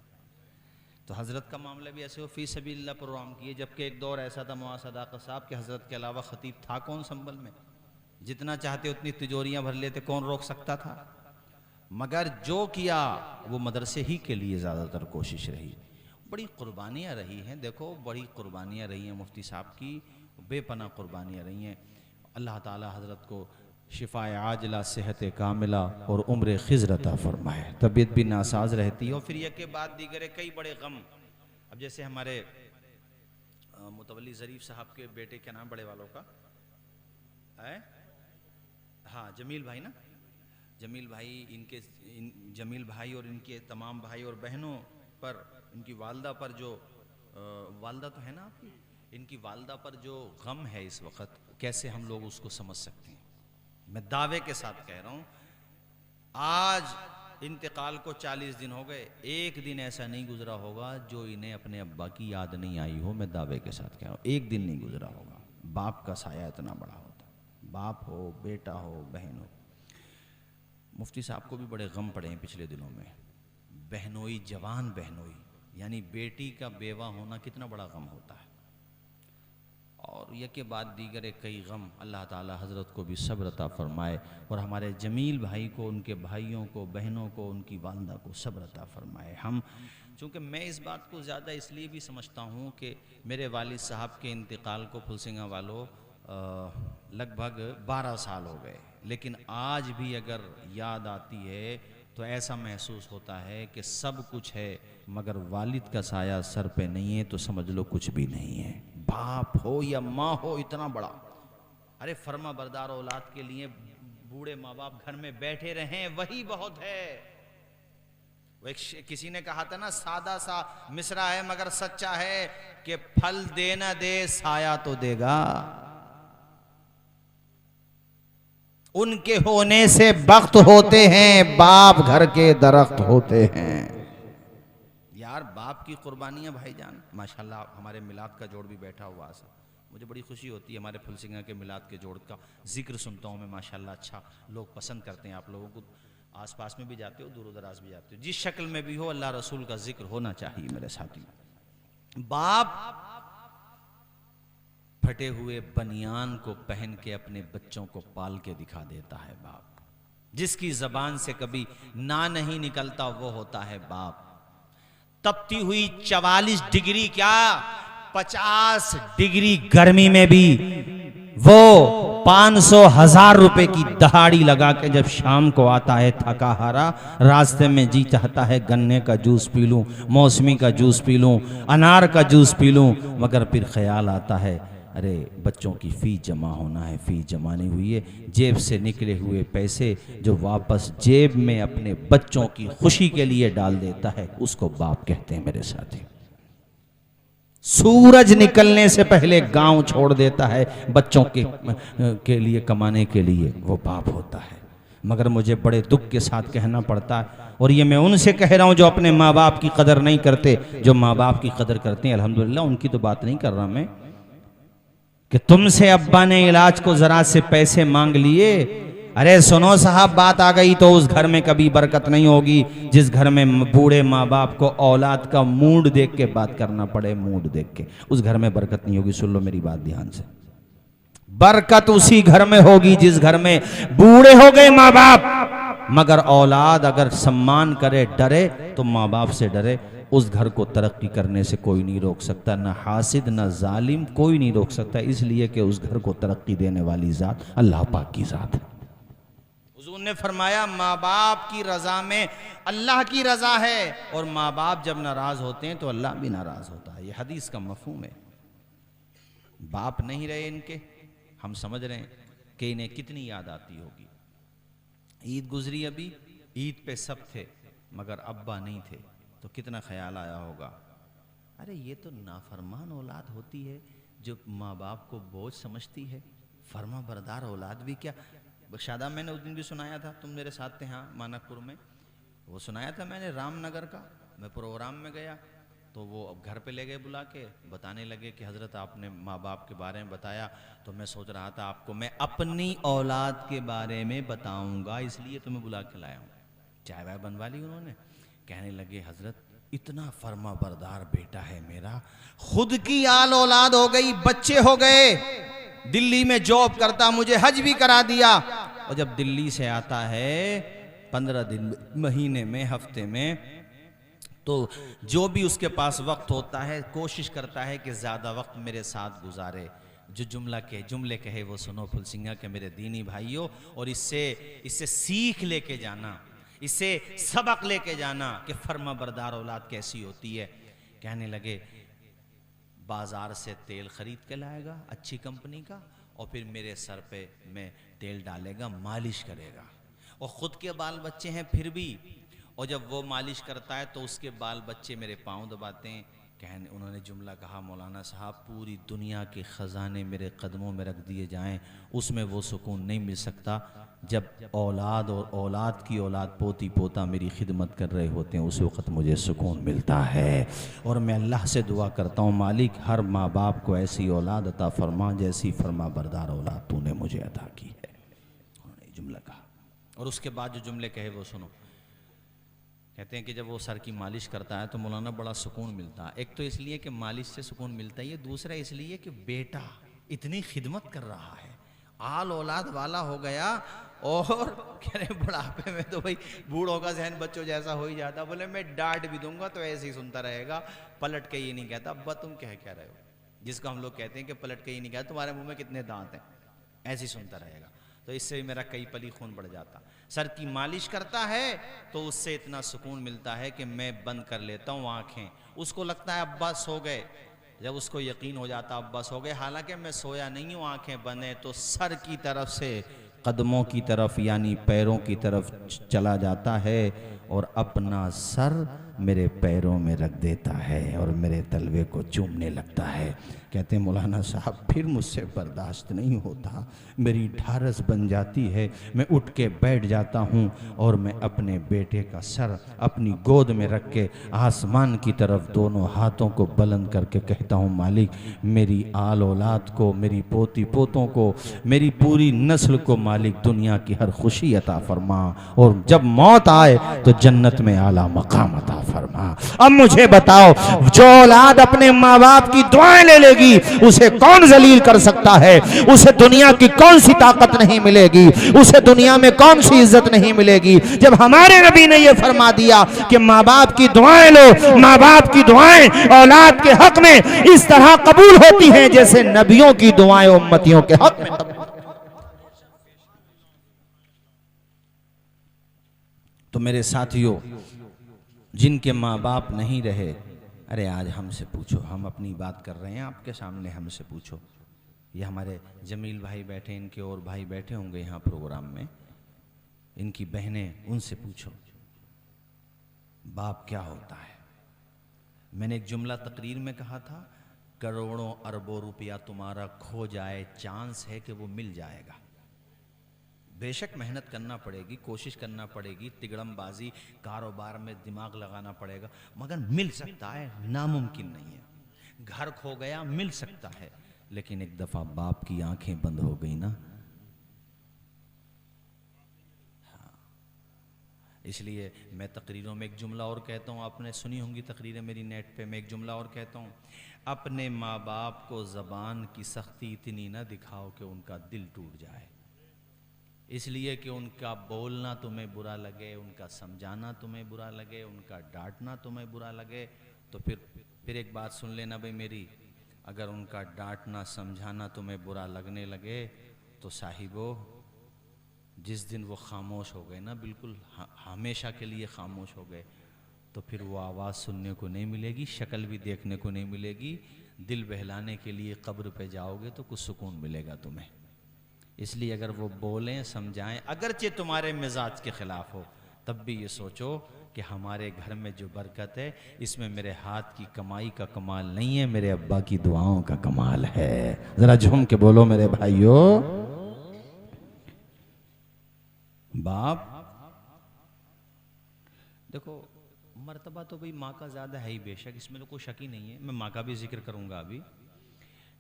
तो हज़रत का मामला भी ऐसे हो, फ़ी सबीलिल्लाह प्रोग्राम किए, जबकि एक दौर ऐसा था मुआ सदाक़त साहब के हज़रत के अलावा ख़तीब था कौन संभल में। जितना चाहते उतनी तिजोरियाँ भर लेते, कौन रोक सकता था। मगर जो किया वो मदरसे ही के लिए ज़्यादातर कोशिश रही। बड़ी क़ुरबानियाँ रही हैं, देखो बड़ी क़ुरबानियाँ रही हैं मुफ्ती साहब की, बेपनाह क़ुरबानियाँ रही हैं। अल्लाह ताला हज़रत को शिफ़ाए आजिला, सेहत कामिला और उम्र ख़िज़र अता फ़रमाए। तबीयत भी नासाज रहती है और फिर यह के बाद दीगर कई बड़े गम। अब जैसे हमारे मुतवल्ली ज़रीफ़ साहब के बेटे, क्या नाम बड़े वालों का है? हाँ, जमील भाई ना, जमील भाई, जमील भाई और इनके तमाम भाई और बहनों पर, इनकी वालदा पर जो वालदा तो है ना आपकी, इनकी वालदा पर जो गम है इस वक्त, कैसे हम लोग उसको समझ सकते हैं। मैं दावे के साथ कह रहा हूँ, आज इंतकाल को 40 दिन हो गए, एक दिन ऐसा नहीं गुजरा होगा जो इन्हें अपने अब्बा की याद नहीं आई हो। मैं दावे के साथ कह रहा हूँ, एक दिन नहीं गुजरा होगा। बाप का साया इतना बड़ा होता, बाप हो, बेटा हो, बहन हो। मुफ्ती साहब को भी बड़े गम पड़े हैं पिछले दिनों में। बहनोई, जवान बहनोई, यानी बेटी का बेवा होना कितना बड़ा गम होता है। और यह के बाद दीगर कई गम, अल्लाह ताला हज़रत को भी सब्र अता फ़रमाए और हमारे जमील भाई को, उनके भाइयों को, बहनों को, उनकी वालदा को सब्र अता फ़रमाए। हम चूँकि मैं इस बात को ज़्यादा इसलिए भी समझता हूँ कि मेरे वालिद साहब के इंतकाल को फुलसिंगा वालों लगभग 12 साल हो गए, लेकिन आज भी अगर याद आती है तो ऐसा महसूस होता है कि सब कुछ है मगर वालिद का साया सर पे नहीं है, तो समझ लो कुछ भी नहीं है। बाप हो या माँ हो इतना बड़ा, अरे फर्मा बरदार औलाद के लिए बूढ़े माँ बाप घर में बैठे रहें वही बहुत है। वो किसी ने कहा था ना, सादा सा मिसरा है मगर सच्चा है कि फल दे न दे साया तो देगा। उनके होने से बख्त होते हैं, बाप घर के दरख्त होते हैं। यार बाप की कुर्बानियाँ भाईजान, माशाल्लाह हमारे मिलाद का जोड़ भी बैठा हुआ है। मुझे बड़ी खुशी होती है हमारे फुलसिंगा के मिलाद के जोड़ का जिक्र सुनता हूँ मैं, माशाल्लाह अच्छा लोग पसंद करते हैं। आप लोगों को आसपास में भी जाते हो, दूर दराज भी जाते हो, जिस शक्ल में भी हो अल्लाह रसूल का जिक्र होना चाहिए मेरे साथी। बाप फटे हुए बनियान को पहन के अपने बच्चों को पाल के दिखा देता है। बाप जिसकी जबान से कभी ना नहीं निकलता वो होता है बाप। तपती हुई 44 डिग्री क्या 50 डिग्री गर्मी में भी वो 500,000 रुपए की दहाड़ी लगा के जब शाम को आता है थका हारा, रास्ते में जी चाहता है गन्ने का जूस पी लूं, मौसमी का जूस पी लूं, अनार का जूस पी लूं, मगर फिर ख्याल आता है अरे बच्चों की फीस जमा होना है, फीस जमा नहीं हुई है। जेब से निकले हुए पैसे जो वापस जेब में अपने बच्चों की खुशी के लिए डाल देता है उसको बाप कहते हैं मेरे साथी। सूरज निकलने से पहले गांव छोड़ देता है बच्चों के लिए कमाने के लिए, वो बाप होता है। मगर मुझे बड़े दुख के साथ कहना पड़ता है, और ये मैं उनसे कह रहा हूं जो अपने माँ बाप की कदर नहीं करते। जो माँ बाप की कदर करते हैं अल्हम्दुलिल्लाह, उनकी तो बात नहीं कर रहा मैं कि तुमसे अब्बा ने इलाज को जरा से पैसे मांग लिए, अरे सुनो साहब बात आ गई तो उस घर में कभी बरकत नहीं होगी जिस घर में बूढ़े माँ बाप को औलाद का मूड देख के बात करना पड़े। मूड देख के उस घर में बरकत नहीं होगी। सुन लो मेरी बात ध्यान से, बरकत उसी घर में होगी जिस घर में बूढ़े हो गए माँ बाप मगर औलाद अगर सम्मान करे, डरे तो माँ बाप से डरे। उस घर को तरक्की करने से कोई नहीं रोक सकता, ना हासिद ना जालिम, कोई नहीं रोक सकता, इसलिए कि उस घर को तरक्की देने वाली जात अल्लाह पाक की जात है। हुजूर ने फरमाया माँ बाप की रजा में अल्लाह की रजा है, और माँ बाप जब नाराज होते हैं तो अल्लाह भी नाराज होता है। ये हदीस का मफहूम है। बाप नहीं रहे इनके, हम समझ रहे हैं कि इन्हें कितनी याद आती होगी। ईद गुजरी अभी, ईद पे सब थे मगर अब्बा नहीं थे, तो कितना ख्याल आया होगा, अरे ये तो नाफरमान औलाद होती है जो माँ बाप को बोझ समझती है, फर्मा बरदार औलाद भी क्या। शादा मैंने उस दिन भी सुनाया था, तुम मेरे साथ थे हाँ मानकपुर में, वो सुनाया था मैंने रामनगर का। मैं प्रोग्राम में गया तो वो अब घर पे ले गए बुला के, बताने लगे कि हज़रत आपने माँ बाप के बारे में बताया तो मैं सोच रहा था आपको मैं अपनी औलाद के बारे में बताऊंगा, इसलिए तुम्हें बुला के लाया हूँ। चाय वाय बनवा ली उन्होंने। कहने लगे हज़रत इतना फर्मा बरदार बेटा है मेरा, खुद की आल औलाद हो गई, बच्चे हो गए, दिल्ली में जॉब करता, मुझे हज भी करा दिया। और जब दिल्ली से आता है 15 दिन महीने में हफ्ते में, तो जो भी उसके पास वक्त होता है कोशिश करता है कि ज़्यादा वक्त मेरे साथ गुजारे। जो जुमले कहे वो सुनो फुलसिंगा के मेरे दीनी भाइयों, और इससे सीख लेके जाना, इससे सबक लेके जाना कि फर्मा बरदार औलाद कैसी होती है। कहने लगे बाजार से तेल खरीद के लाएगा अच्छी कंपनी का, और फिर मेरे सर पे में तेल डालेगा, मालिश करेगा, और ख़ुद के बाल बच्चे हैं फिर भी, और जब वो मालिश करता है तो उसके बाल बच्चे मेरे पाँव दबाते हैं। कहने उन्होंने जुमला कहा मौलाना साहब पूरी दुनिया के ख़जाने मेरे कदमों में रख दिए जाएं, उसमें वो सुकून नहीं मिल सकता जब औलाद और औलाद की औलाद पोती पोता मेरी खिदमत कर रहे होते हैं, उस वक़्त मुझे सुकून मिलता है। और मैं अल्लाह से दुआ करता हूँ मालिक हर माँ बाप को ऐसी औलाद अता फरमा जैसी फरमा बरदार औलाद तूने मुझे अता की है। उन्होंने जुमला कहा, और उसके बाद जो जुमले कहे वो सुनो। कहते हैं कि जब वो सर की मालिश करता है तो मौलाना बड़ा सुकून मिलता है। एक तो इसलिए कि मालिश से सुकून मिलता है, दूसरा इसलिए कि बेटा इतनी खिदमत कर रहा है, आल औलाद वाला हो गया, और कह रहे बुढ़ापे में तो भाई बूढ़ों का जहन बच्चों जैसा हो ही जाता। बोले मैं डांट भी दूंगा तो ऐसे ही सुनता रहेगा, पलट के ये नहीं कहता अब्बा तुम कह क्या रहे हो, जिसको हम लोग कहते हैं कि पलट के ये नहीं कहता तुम्हारे मुंह में कितने दांत हैं, ऐसे ही सुनता रहेगा। तो इससे भी मेरा कई पली खून बढ़ जाता। सर की मालिश करता है तो उससे इतना सुकून मिलता है कि मैं बंद कर लेता हूँ आँखें। उसको लगता है अब्बा सो गए, जब उसको यकीन हो जाता अब्बा सो गए, हालांकि मैं सोया नहीं हूँ, आंखें बंद हैं, तो सर की तरफ से कदमों की तरफ यानी पैरों की तरफ चला जाता है और अपना सर मेरे पैरों में रख देता है और मेरे तलवे को चूमने लगता है। कहते हैं मौलाना साहब फिर मुझसे बर्दाश्त नहीं होता, मेरी ढारस बन जाती है, मैं उठ के बैठ जाता हूँ और मैं अपने बेटे का सर अपनी गोद में रख के आसमान की तरफ दोनों हाथों को बुलंद करके कहता हूँ मालिक मेरी आल औलाद को, मेरी पोती पोतों को, मेरी पूरी नस्ल को मालिक दुनिया की हर खुशी अता फरमा, और जब मौत आए तो जन्नत में आला मकाम अता फरमा। अब मुझे बताओ, जो औलाद अपने माँ बाप की दुआएं ले लेगी उसे कौन जलील कर सकता है? उसे दुनिया की कौन सी ताकत नहीं मिलेगी, उसे दुनिया में कौन सी इज्जत नहीं मिलेगी। जब हमारे नबी ने यह फरमा दिया कि माँ बाप की दुआएं लो, माँ बाप की दुआएं औलाद के हक में इस तरह कबूल होती हैं जैसे नबियों की दुआएं उम्मतियों के हक में। तो मेरे साथियों, जिनके माँ बाप नहीं रहे, अरे आज हमसे पूछो, हम अपनी बात कर रहे हैं आपके सामने, हमसे पूछो। ये हमारे जमील भाई बैठे, इनके और भाई बैठे होंगे यहाँ प्रोग्राम में, इनकी बहनें, उनसे पूछो बाप क्या होता है। मैंने एक जुमला तकरीर में कहा था, करोड़ों अरबों रुपया तुम्हारा खो जाए, चांस है कि वो मिल जाएगा। बेशक मेहनत करना पड़ेगी, कोशिश करना पड़ेगी, तिगड़मबाजी, कारोबार में दिमाग लगाना पड़ेगा, मगर मिल सकता है, नामुमकिन नहीं है। घर खो गया, मिल सकता है, लेकिन एक दफा बाप की आंखें बंद हो गई ना, इसलिए मैं तकरीरों में एक जुमला और कहता हूँ, आपने सुनी होंगी तकरीरें मेरी नेट पे, मैं एक जुमला और कहता हूँ, अपने माँ बाप को ज़बान की सख्ती इतनी ना दिखाओ कि उनका दिल टूट जाए। इसलिए कि उनका बोलना तुम्हें बुरा लगे, उनका समझाना तुम्हें बुरा लगे, उनका डांटना तुम्हें बुरा लगे, तो फिर एक बात सुन लेना भाई मेरी, अगर उनका डांटना समझाना तुम्हें बुरा लगने लगे तो साहिबो, जिस दिन वो खामोश हो गए ना, बिल्कुल हमेशा के लिए खामोश हो गए, तो फिर वो आवाज़ सुनने को नहीं मिलेगी, शक्ल भी देखने को नहीं मिलेगी, दिल बहलाने के लिए कब्र पे जाओगे तो कुछ सुकून मिलेगा तुम्हें। इसलिए अगर वो बोलें, समझाएं, अगरचे तुम्हारे मिजाज के खिलाफ हो, तब भी ये सोचो कि हमारे घर में जो बरकत है, इसमें मेरे हाथ की कमाई का कमाल नहीं है, मेरे अब्बा की दुआओं का कमाल है। जरा झूम के बोलो मेरे भाइयों। बाप देखो, मर्तबा तो भाई माँ का ज़्यादा है ही बेशक, इसमें तो कोई शक ही नहीं है, मैं माँ का भी जिक्र करूँगा अभी,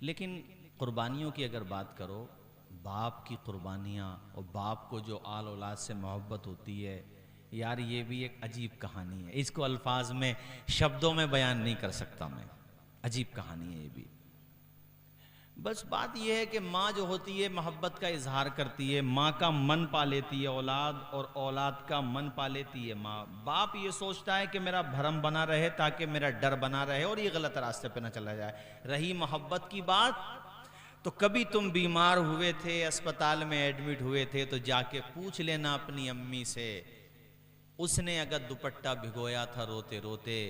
लेकिन कुर्बानियों की अगर बात करो, बाप की कुर्बानियाँ और बाप को जो आल औलाद से मोहब्बत होती है, यार ये भी एक अजीब कहानी है, इसको अल्फाज में, शब्दों में बयान नहीं कर सकता मैं, अजीब कहानी है ये भी। बस बात यह है कि माँ जो होती है मोहब्बत का इजहार करती है, माँ का मन पा लेती है औलाद, और औलाद का मन पा लेती है माँ। बाप ये सोचता है कि मेरा भरम बना रहे ताकि मेरा डर बना रहे और ये गलत रास्ते पे ना चला जाए। रही मोहब्बत की बात, तो कभी तुम बीमार हुए थे, अस्पताल में एडमिट हुए थे, तो जाके पूछ लेना अपनी अम्मी से, उसने अगर दुपट्टा भिगोया था रोते रोते,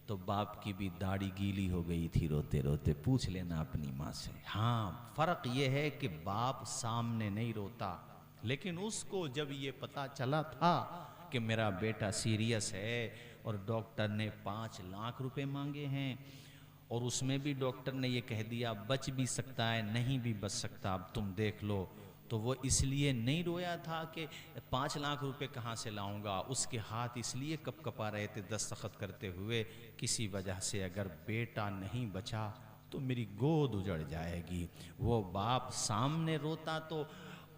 तो बाप की भी दाढ़ी गीली हो गई थी रोते रोते, पूछ लेना अपनी माँ से। हाँ, फर्क ये है कि बाप सामने नहीं रोता, लेकिन उसको जब ये पता चला था कि मेरा बेटा सीरियस है और डॉक्टर ने 5 लाख रुपए मांगे हैं, और उसमें भी डॉक्टर ने ये कह दिया बच भी सकता है, नहीं भी बच सकता, अब तुम देख लो, तो वो इसलिए नहीं रोया था कि 5 लाख रुपए कहाँ से लाऊंगा, उसके हाथ इसलिए कपकपा रहे थे दस्तखत करते हुए, किसी वजह से अगर बेटा नहीं बचा तो मेरी गोद उजड़ जाएगी। वो बाप सामने रोता तो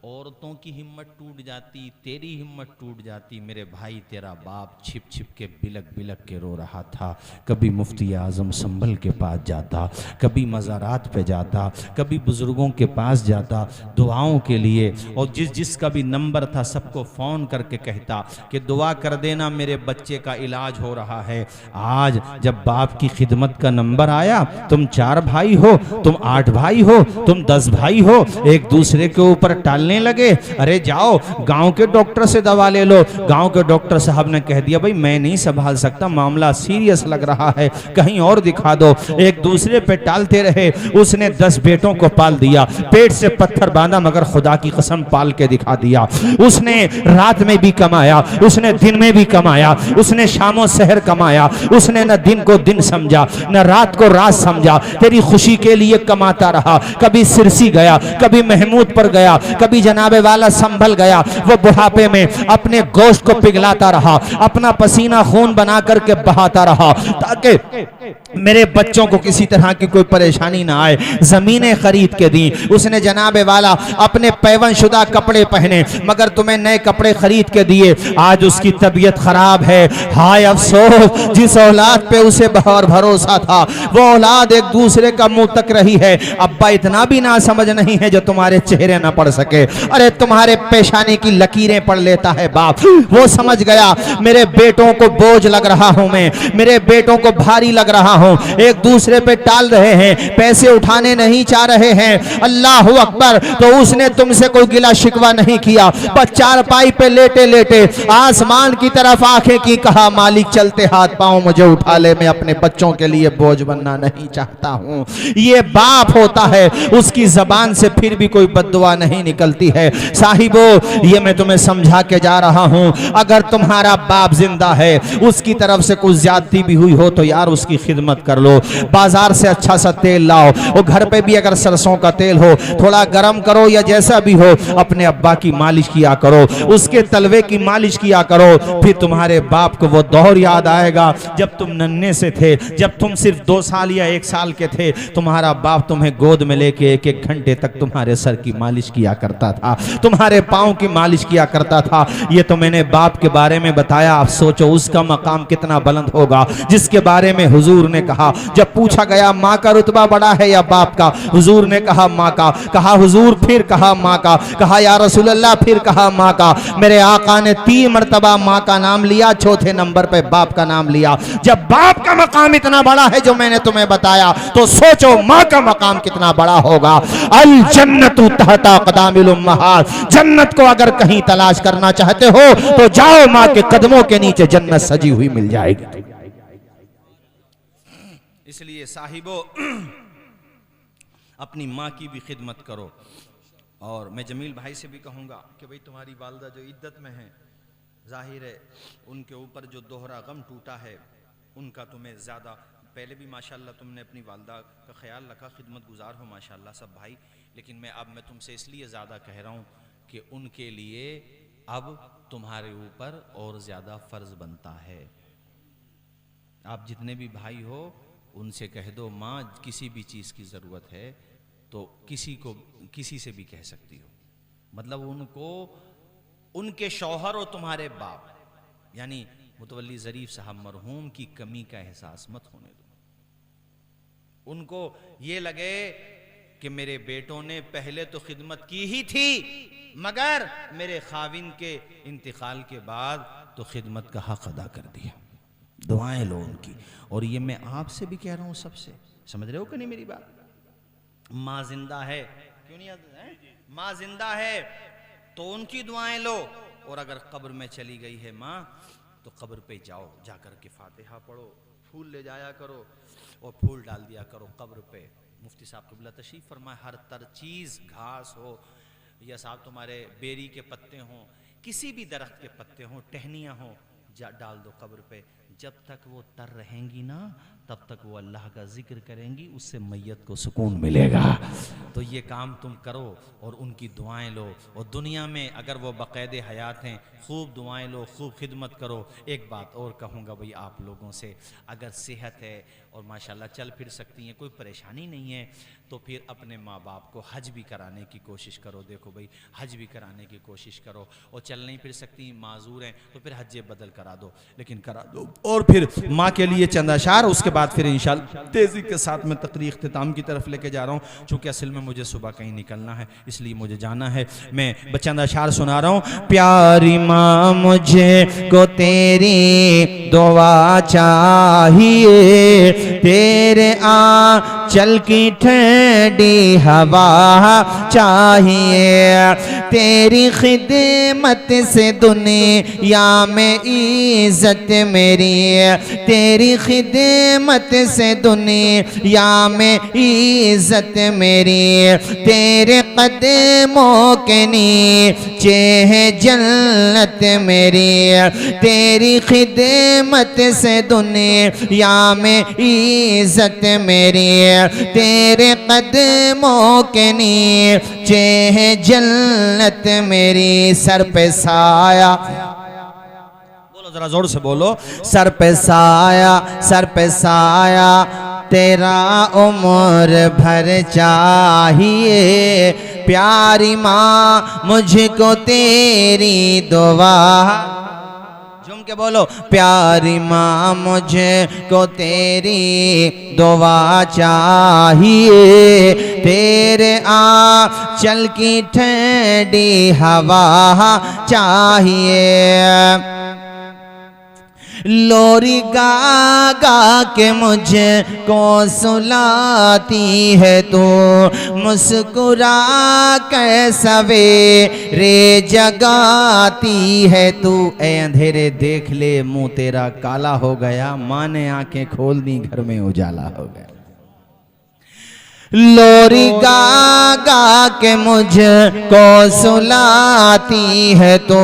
औरतों की हिम्मत टूट जाती, तेरी हिम्मत टूट जाती। मेरे भाई, तेरा बाप छिप छिप के बिलक बिलक के रो रहा था। कभी मुफ्ती आज़म संभल के पास जाता, कभी मज़ारात पे जाता, कभी बुज़ुर्गों के पास जाता दुआओं के लिए, और जिसका भी नंबर था सबको फ़ोन करके कहता कि दुआ कर देना, मेरे बच्चे का इलाज हो रहा है। आज जब बाप की खिदमत का नंबर आया, तुम 4 भाई हो, तुम 8 भाई हो, तुम 10 भाई हो, एक दूसरे के ऊपर टालने लगे, अरे जाओ गांव के डॉक्टर से दवा ले लो। गांव के डॉक्टर साहब ने कह दिया भाई मैं नहीं संभाल सकता, मामला सीरियस लग रहा है, कहीं और दिखा दो। एक दूसरे पे टालते रहे। उसने 10 बेटों को पाल दिया, पेट से पत्थर बांधा, मगर खुदा की कसम पाल के दिखा दिया। उसने रात में भी कमाया, उसने दिन में भी कमाया, उसने शामों सहर कमाया, उसने न दिन को दिन समझा न रात को रात समझा, तेरी खुशी के लिए कमाता रहा। कभी सिरसी गया, कभी महमूद पर गया, कभी जनाबे वाला संभल गया। वो बुढ़ापे में अपने गोश्त को पिघलाता रहा, अपना पसीना खून बना करके बहाता रहा, ताकि मेरे बच्चों को किसी तरह की कोई परेशानी ना आए, जमीनें खरीद के दी। उसने जनाबे वाला अपने पैवन शुदा कपड़े पहने मगर तुम्हें नए कपड़े खरीद के दिए, आज उसकी तबीयत खराब है। हाय अफसोस, जिस औलाद पे उसे बहुत भरोसा था वो औलाद एक दूसरे का मुंह तक रही है। अब्बा इतना भी ना समझ नहीं है जो तुम्हारे चेहरे ना पढ़ सके, अरे तुम्हारे पेशानी की लकीरें पढ़ लेता है बाप। वो समझ गया मेरे बेटों को बोझ लग रहा हूं, मैं मेरे बेटों को भारी लग रहा हूं, एक दूसरे पे टाल रहे हैं, पैसे उठाने नहीं चाह रहे हैं। अल्लाह अकबर। तो उसने तुमसे कोई गिला शिकवा नहीं किया, बस चारपाई पे लेटे लेटे आसमान की तरफ आंखें की, कहा मालिक चलते हाथ पांव मुझे उठा ले, मैं अपने बच्चों के लिए बोझ बनना नहीं चाहता हूं। ये बाप होता है, उसकी जबान से फिर भी कोई बद्दुआ नहीं निकलती है। साहिबो, ये मैं तुम्हें समझा के जा रहा हूं, अगर तुम्हारा बाप जिंदा है उसकी तरफ से कुछ ज्यादती भी हुई हो तो यार उसकी खिदमत कर लो। बाजार से अच्छा सा तेल लाओ, और घर पे भी अगर सरसों का तेल हो थोड़ा गरम करो या जैसा भी हो, अपने अब्बा की मालिश किया करो, उसके तलवे की मालिश किया करो। फिर तुम्हारे बाप को वो दौर याद आएगा जब तुम नन्हे से थे, जब तुम सिर्फ 2 साल या 1 साल के थे, तुम्हारा बाप तुम्हें गोद में लेके 1-1 घंटे तक तुम्हारे सर की मालिश किया करता था, तुम्हारे पाँव की मालिश किया करता था। ये तो मैंने बाप के बारे में बताया, आप सोचो उसका मकाम कितना बुलंद होगा जिसके बारे में हुजूर ने कहा। जब पूछा गया माँ का रुतबा बड़ा है या बाप का, हुजूर ने कहा माँ का, कहा हुजूर, फिर कहा माँ का, कहा या रसूल अल्लाह, फिर कहा माँ का। मेरे आका ने 3 मर्तबा माँ का नाम लिया, चौथे नंबर पे बाप का नाम लिया। जब बाप का मकाम इतना बड़ा है जो मैंने तुम्हें बताया, तो सोचो माँ का मकाम कितना बड़ा होगा। अल जन्नतु तहता क़दामिल उम्महात, जन्नत को अगर कहीं तलाश करना चाहते हो तो जाओ माँ के कदमों के नीचे, जन्नत सजी हुई मिल जाएगी। इसलिए साहिबो अपनी माँ की भी खिदमत करो। और मैं जमील भाई से भी कहूँगा कि भाई तुम्हारी वालदा जो इद्दत में है, जाहिर है उनके ऊपर जो दोहरा गम टूटा है उनका तुम्हें ज़्यादा, पहले भी माशाल्लाह तुमने अपनी वालदा का ख्याल रखा, खिदमत गुजार हो माशाल्लाह सब भाई, लेकिन मैं तुमसे इसलिए ज़्यादा कह रहा हूँ कि उनके लिए अब तुम्हारे ऊपर और ज़्यादा फ़र्ज़ बनता है। आप जितने भी भाई हो उनसे कह दो माँ किसी भी चीज़ की ज़रूरत है तो किसी से भी कह सकती हो, मतलब उनको, उनके शौहर और तुम्हारे बाप यानी मुतवल्ली ज़रीफ साहब मरहूम की कमी का एहसास मत होने दो। उनको ये लगे कि मेरे बेटों ने पहले तो खिदमत की ही थी मगर मेरे खाविन के इंतकाल के बाद तो खिदमत का हक अदा कर दिया। दुआएं लो उनकी। और ये मैं आपसे भी कह रहा हूँ, सबसे, समझ रहे हो कि नहीं मेरी बात? माँ जिंदा है, क्यों नहीं है? माँ जिंदा है तो उनकी दुआएं लो, और अगर कब्र में चली गई है माँ तो कब्र पे जाओ, जाकर के फातिहा पढ़ो, फूल ले जाया करो और फूल डाल दिया करो कब्र पे। मुफ्ती साहब क़िबला तशरीफ़ फरमाए, हर तर चीज़, घास हो या साहब तुम्हारे बेरी के पत्ते हों, किसी भी दरख्त के पत्ते हों, टहनियाँ हों, डाल दो कब्र पे। जब तक वो तर रहेंगी ना तब तक वो अल्लाह का जिक्र करेंगी, उससे मैयत को सुकून मिलेगा। तो ये काम तुम करो और उनकी दुआएं लो। और दुनिया में अगर वो बाक़ायदे हयात हैं खूब दुआएं लो, खूब खिदमत करो। एक बात और कहूँगा भाई आप लोगों से, अगर सेहत है और माशाल्लाह चल फिर सकती हैं, कोई परेशानी नहीं है, तो फिर अपने माँ बाप को हज भी कराने की कोशिश करो। देखो भाई हज भी कराने की कोशिश करो, और चल नहीं फिर सकती, माजूर हैं, तो फिर हज बदल करा दो, लेकिन करा दो। और फिर माँ के लिए चंद अशार, उसके बाद फिर इंशाअल्लाह तेज़ी के साथ मैं तकरीर इख्तिताम की तरफ लेके जा रहा हूँ। चूँकि असल में मुझे सुबह कहीं निकलना है इसलिए मुझे जाना है। मैं चंद अशार सुना रहा हूँ। प्यारी माँ मुझे को तेरी दुआ चाहिए, तेरे आंचल की ठंडी हवा चाहिए, तेरी खिदमत से दुनिया में इज्जत मेरी, तेरी खिदमत से दुनिया में इज्जत मेरी, तेरे कदमों के नीचे है जन्नत मेरी, तेरी खिदमत से दुनिया में इज्जत मेरी, तेरे कदमों के नीचे है जन्नत मेरी। सर पे साया, बोलो जरा जोर से बोलो, सर पे साया, सर पे साया तेरा उम्र भर चाहिए। प्यारी माँ मुझको तेरी दुआ, झूम के बोलो, प्यारी माँ मुझको तेरी दुआ चाहिए। तेरे आंचल की ठंडी हवा चाहिए। लोरी गा गा के मुझको सुलाती है तू, मुस्कुरा के सवेरे जगाती है तू। ए अंधेरे देख ले मुंह तेरा काला हो गया, माँ ने आंखें खोल दी घर में उजाला हो गया। लोरी गा गा के मुझको सुलाती है तो,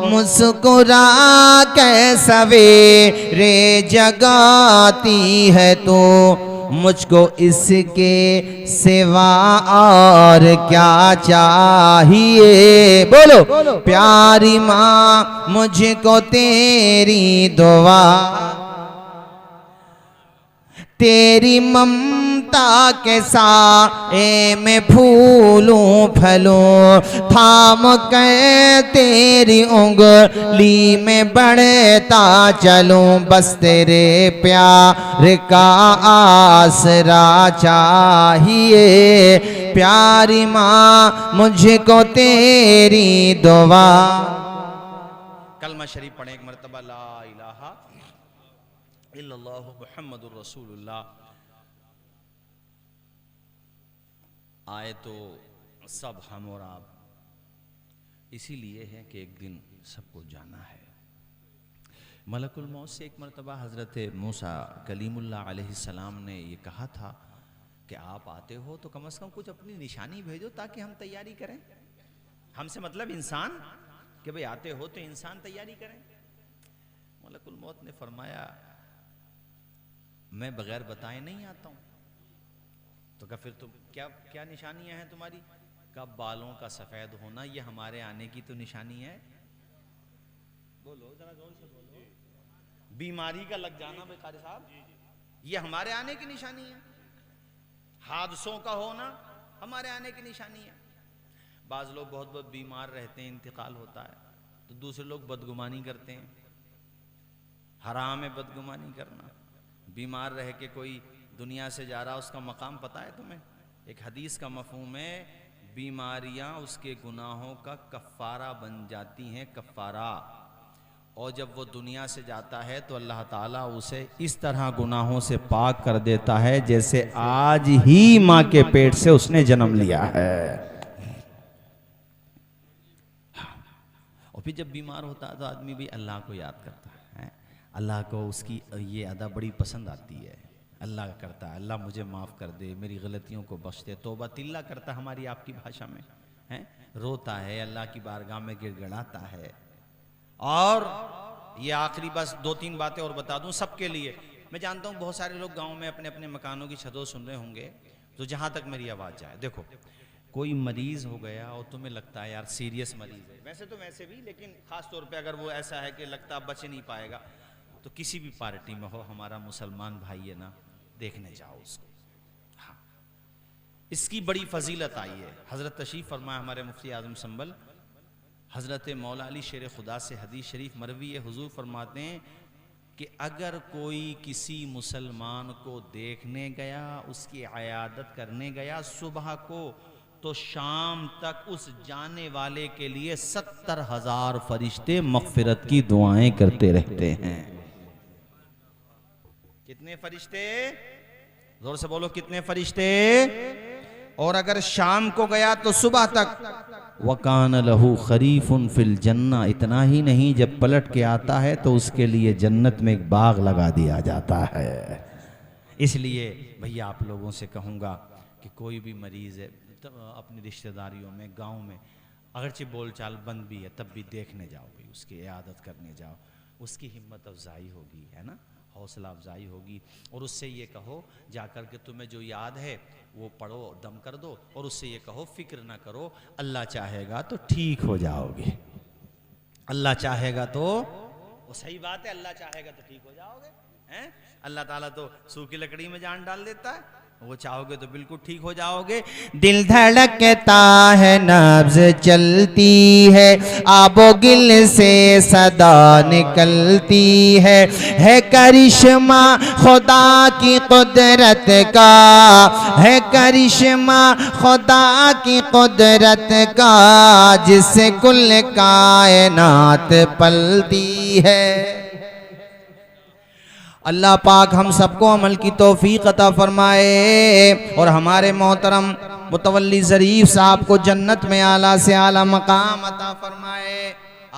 मुस्कुरा के सवेरे जगाती है तो। मुझको इसके सिवा और क्या चाहिए। बोलो, प्यारी माँ मुझको तेरी दुआ, तेरी ममता के साए में फूलूं फलूं, थाम के तेरी उंगली में बढ़ता चलूं। बस तेरे प्यार का आसरा चाहिए। प्यारी माँ मुझको तेरी दुआ। कलमा शरीफ पढ़े एक मरतबा, ला इलाहा इल्लल्लाहु मुहम्मदुर रसूलुल्लाह। आए तो सब हम और आप इसीलिए है कि एक दिन सबको जाना है। मलकुल मौत से एक मरतबा हज़रत मूसा कलीमुल्लाह अलैहिस्सलाम ने ये कहा था कि आप आते हो तो कम से कम कुछ अपनी निशानी भेजो ताकि हम तैयारी करें। हमसे मतलब इंसान, कि भाई आते हो तो इंसान तैयारी करें। मलकुल मौत ने फरमाया, मैं बगैर बताए नहीं आता हूं। तो कहा फिर तुम क्या क्या निशानियां हैं तुम्हारी? कब बालों का सफेद होना ये हमारे आने की तो निशानी है। बोलो जरा जोर से बोलो। बीमारी का लग जाना बेकारी साहब, ये हमारे आने की निशानी है। हादसों का होना हमारे आने की निशानी है। बाज लोग बहुत बहुत बीमार रहते हैं, इंतकाल होता है तो दूसरे लोग बदगुमानी करते हैं। हराम है बदगुमानी करना। बीमार रह के कोई दुनिया से जा रहा, उसका मकाम पता है तुम्हें? एक हदीस का मफहूम है, बीमारियां उसके गुनाहों का कफ़ारा बन जाती हैं, कफ़ारा। और जब वो दुनिया से जाता है तो अल्लाह ताला उसे इस तरह गुनाहों से पाक कर देता है जैसे आज ही माँ के पेट से उसने जन्म लिया है। और फिर जब बीमार होता है तो आदमी भी अल्लाह को याद करता है। अल्लाह को उसकी ये अदा बड़ी पसंद आती है। अल्लाह करता है, अल्लाह मुझे माफ़ कर दे, मेरी गलतियों को बख्श दे। तौबा तिल्ला करता हमारी आपकी भाषा में है, रोता है, अल्लाह की बारगाह में गिड़गिड़ाता है। और ये आखिरी बस 2-3 बातें और बता दूं सबके लिए। मैं जानता हूं बहुत सारे लोग गांव में अपने अपने मकानों की छतों सुन रहे होंगे, तो जहां तक मेरी आवाज़ जाए। देखो, कोई मरीज़ हो गया और तुम्हें लगता है यार सीरियस मरीज़ है, वैसे तो वैसे भी, लेकिन ख़ास तौर पे अगर वो ऐसा है कि लगता है बच नहीं पाएगा, तो किसी भी पार्टी में हो, हमारा मुसलमान भाई है ना, देखने जाओ उसको। हाँ, इसकी बड़ी फजीलत आई है। हज़रत तशरीफ़ फरमाया हमारे मुफ्ती आज़म संभल हज़रत मौला अली शेर खुदा से हदीस शरीफ मरवी है। हुजूर फरमाते हैं कि अगर कोई किसी मुसलमान को देखने गया, उसकी अयादत करने गया सुबह को, तो शाम तक उस जाने वाले के लिए 70,000 फरिश्ते मग़फ़िरत की दुआएं करते रहते हैं। कितने फरिश्ते? जोर से बोलो, कितने फरिश्ते? और अगर शाम को गया तो सुबह तक। वकान लहू खरीफुन फिल जन्ना, इतना ही नहीं, जब पलट के आता है तो उसके लिए जन्नत में एक बाग लगा दिया जाता है। इसलिए भैया आप लोगों से कहूँगा कि कोई भी मरीज़ है तो अपनी रिश्तेदारियों में, गांव में, अगरचे बोलचाल बंद भी है तब भी देखने जाओ भाई, उसकी इयादत करने जाओ, उसकी हिम्मत अफजाई होगी, है ना, हौसला अफजाई होगी। और उससे ये कहो जाकर के तुम्हें जो याद है वो पढ़ो, दम कर दो, और उससे ये कहो फिक्र ना करो, अल्लाह चाहेगा तो ठीक हो जाओगे। अल्लाह चाहेगा तो, वो सही बात है, अल्लाह चाहेगा तो ठीक हो जाओगे। हैं? अल्लाह ताला तो सूखी लकड़ी में जान डाल देता है, वो चाहोगे तो बिल्कुल ठीक हो जाओगे। दिल धड़कता है, नब्ज चलती है, आबो गिल से सदा निकलती है करिश्मा खुदा की कुदरत का, है करिश्मा खुदा की कुदरत का, जिससे कुल कायनात पलती है। अल्लाह पाक हम सबको अमल की तौफीक अता फरमाए और हमारे मोहतरम मुतवल्ली ज़रीफ साहब को जन्नत में आला से आला मकाम अता फरमाए।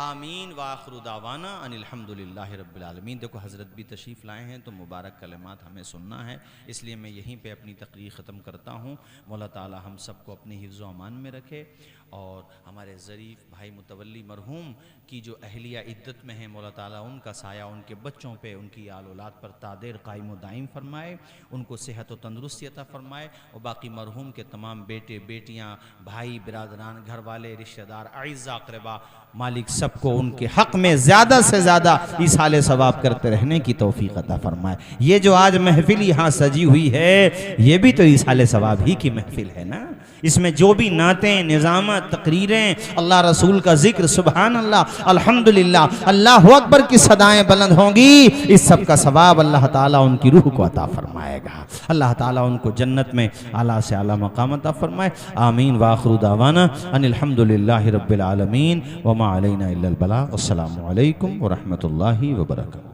आमीन व आखिरु दावाना अनिल हम्दुलिल्लाहि रब्बिल आलमीन। देखो हज़रत भी तशरीफ़ लाए हैं तो मुबारक कलिमात हमें सुनना है, इसलिए मैं यहीं पे अपनी तकरीर ख़त्म करता हूँ। मौला ताला हम सबको अपने हिफ्ज़ व अमान में रखे और हमारे ज़रीफ़ भाई मुतवल्ली मरहूम की जो अहलिया इद्दत में है, मौला ताला उनका साया उनके बच्चों पे, उनकी आल औलाद पर तादेर कायम व दायम फरमाए, उनको सेहत व तंदुरुस्ती अता फरमाए और बाकी मरहूम के तमाम बेटे बेटियाँ, भाई बिरादरान, घर वाले, रिश्तेदार, अइज़्ज़ा अक़रबा, मालिक सबको उनके हक़ में ज़्यादा से ज़्यादा इसाले सवाब करते रहने की तौफ़ीक़ अता फरमाए। ये जो आज महफ़िल यहाँ सजी हुई है, ये भी तो इसाले सवाब ही की महफ़िल है ना। इसमें जो भी नातें, निज़ामत, तकरीरें, अल्लाह रसूल का जिक्र, सुबहान अल्लाह, अल्हम्दुलिल्लाह, अल्लाहु अकबर की सदाएं बुलंद होंगी, इस सब का सवाब अल्लाह ताला उनकी रूह को अता फरमाएगा। अल्लाह ताला उनको जन्नत में आला से आला मकाम अता फरमाए। आमीन व आखिरु दावाना अनिल हम्दुलिल्लाहि रब्बिल आलमीन व मा अलैना इल्लल बलाग। अस्सलामु अलैकुम व रहमतुल्लाहि व बरकातहू।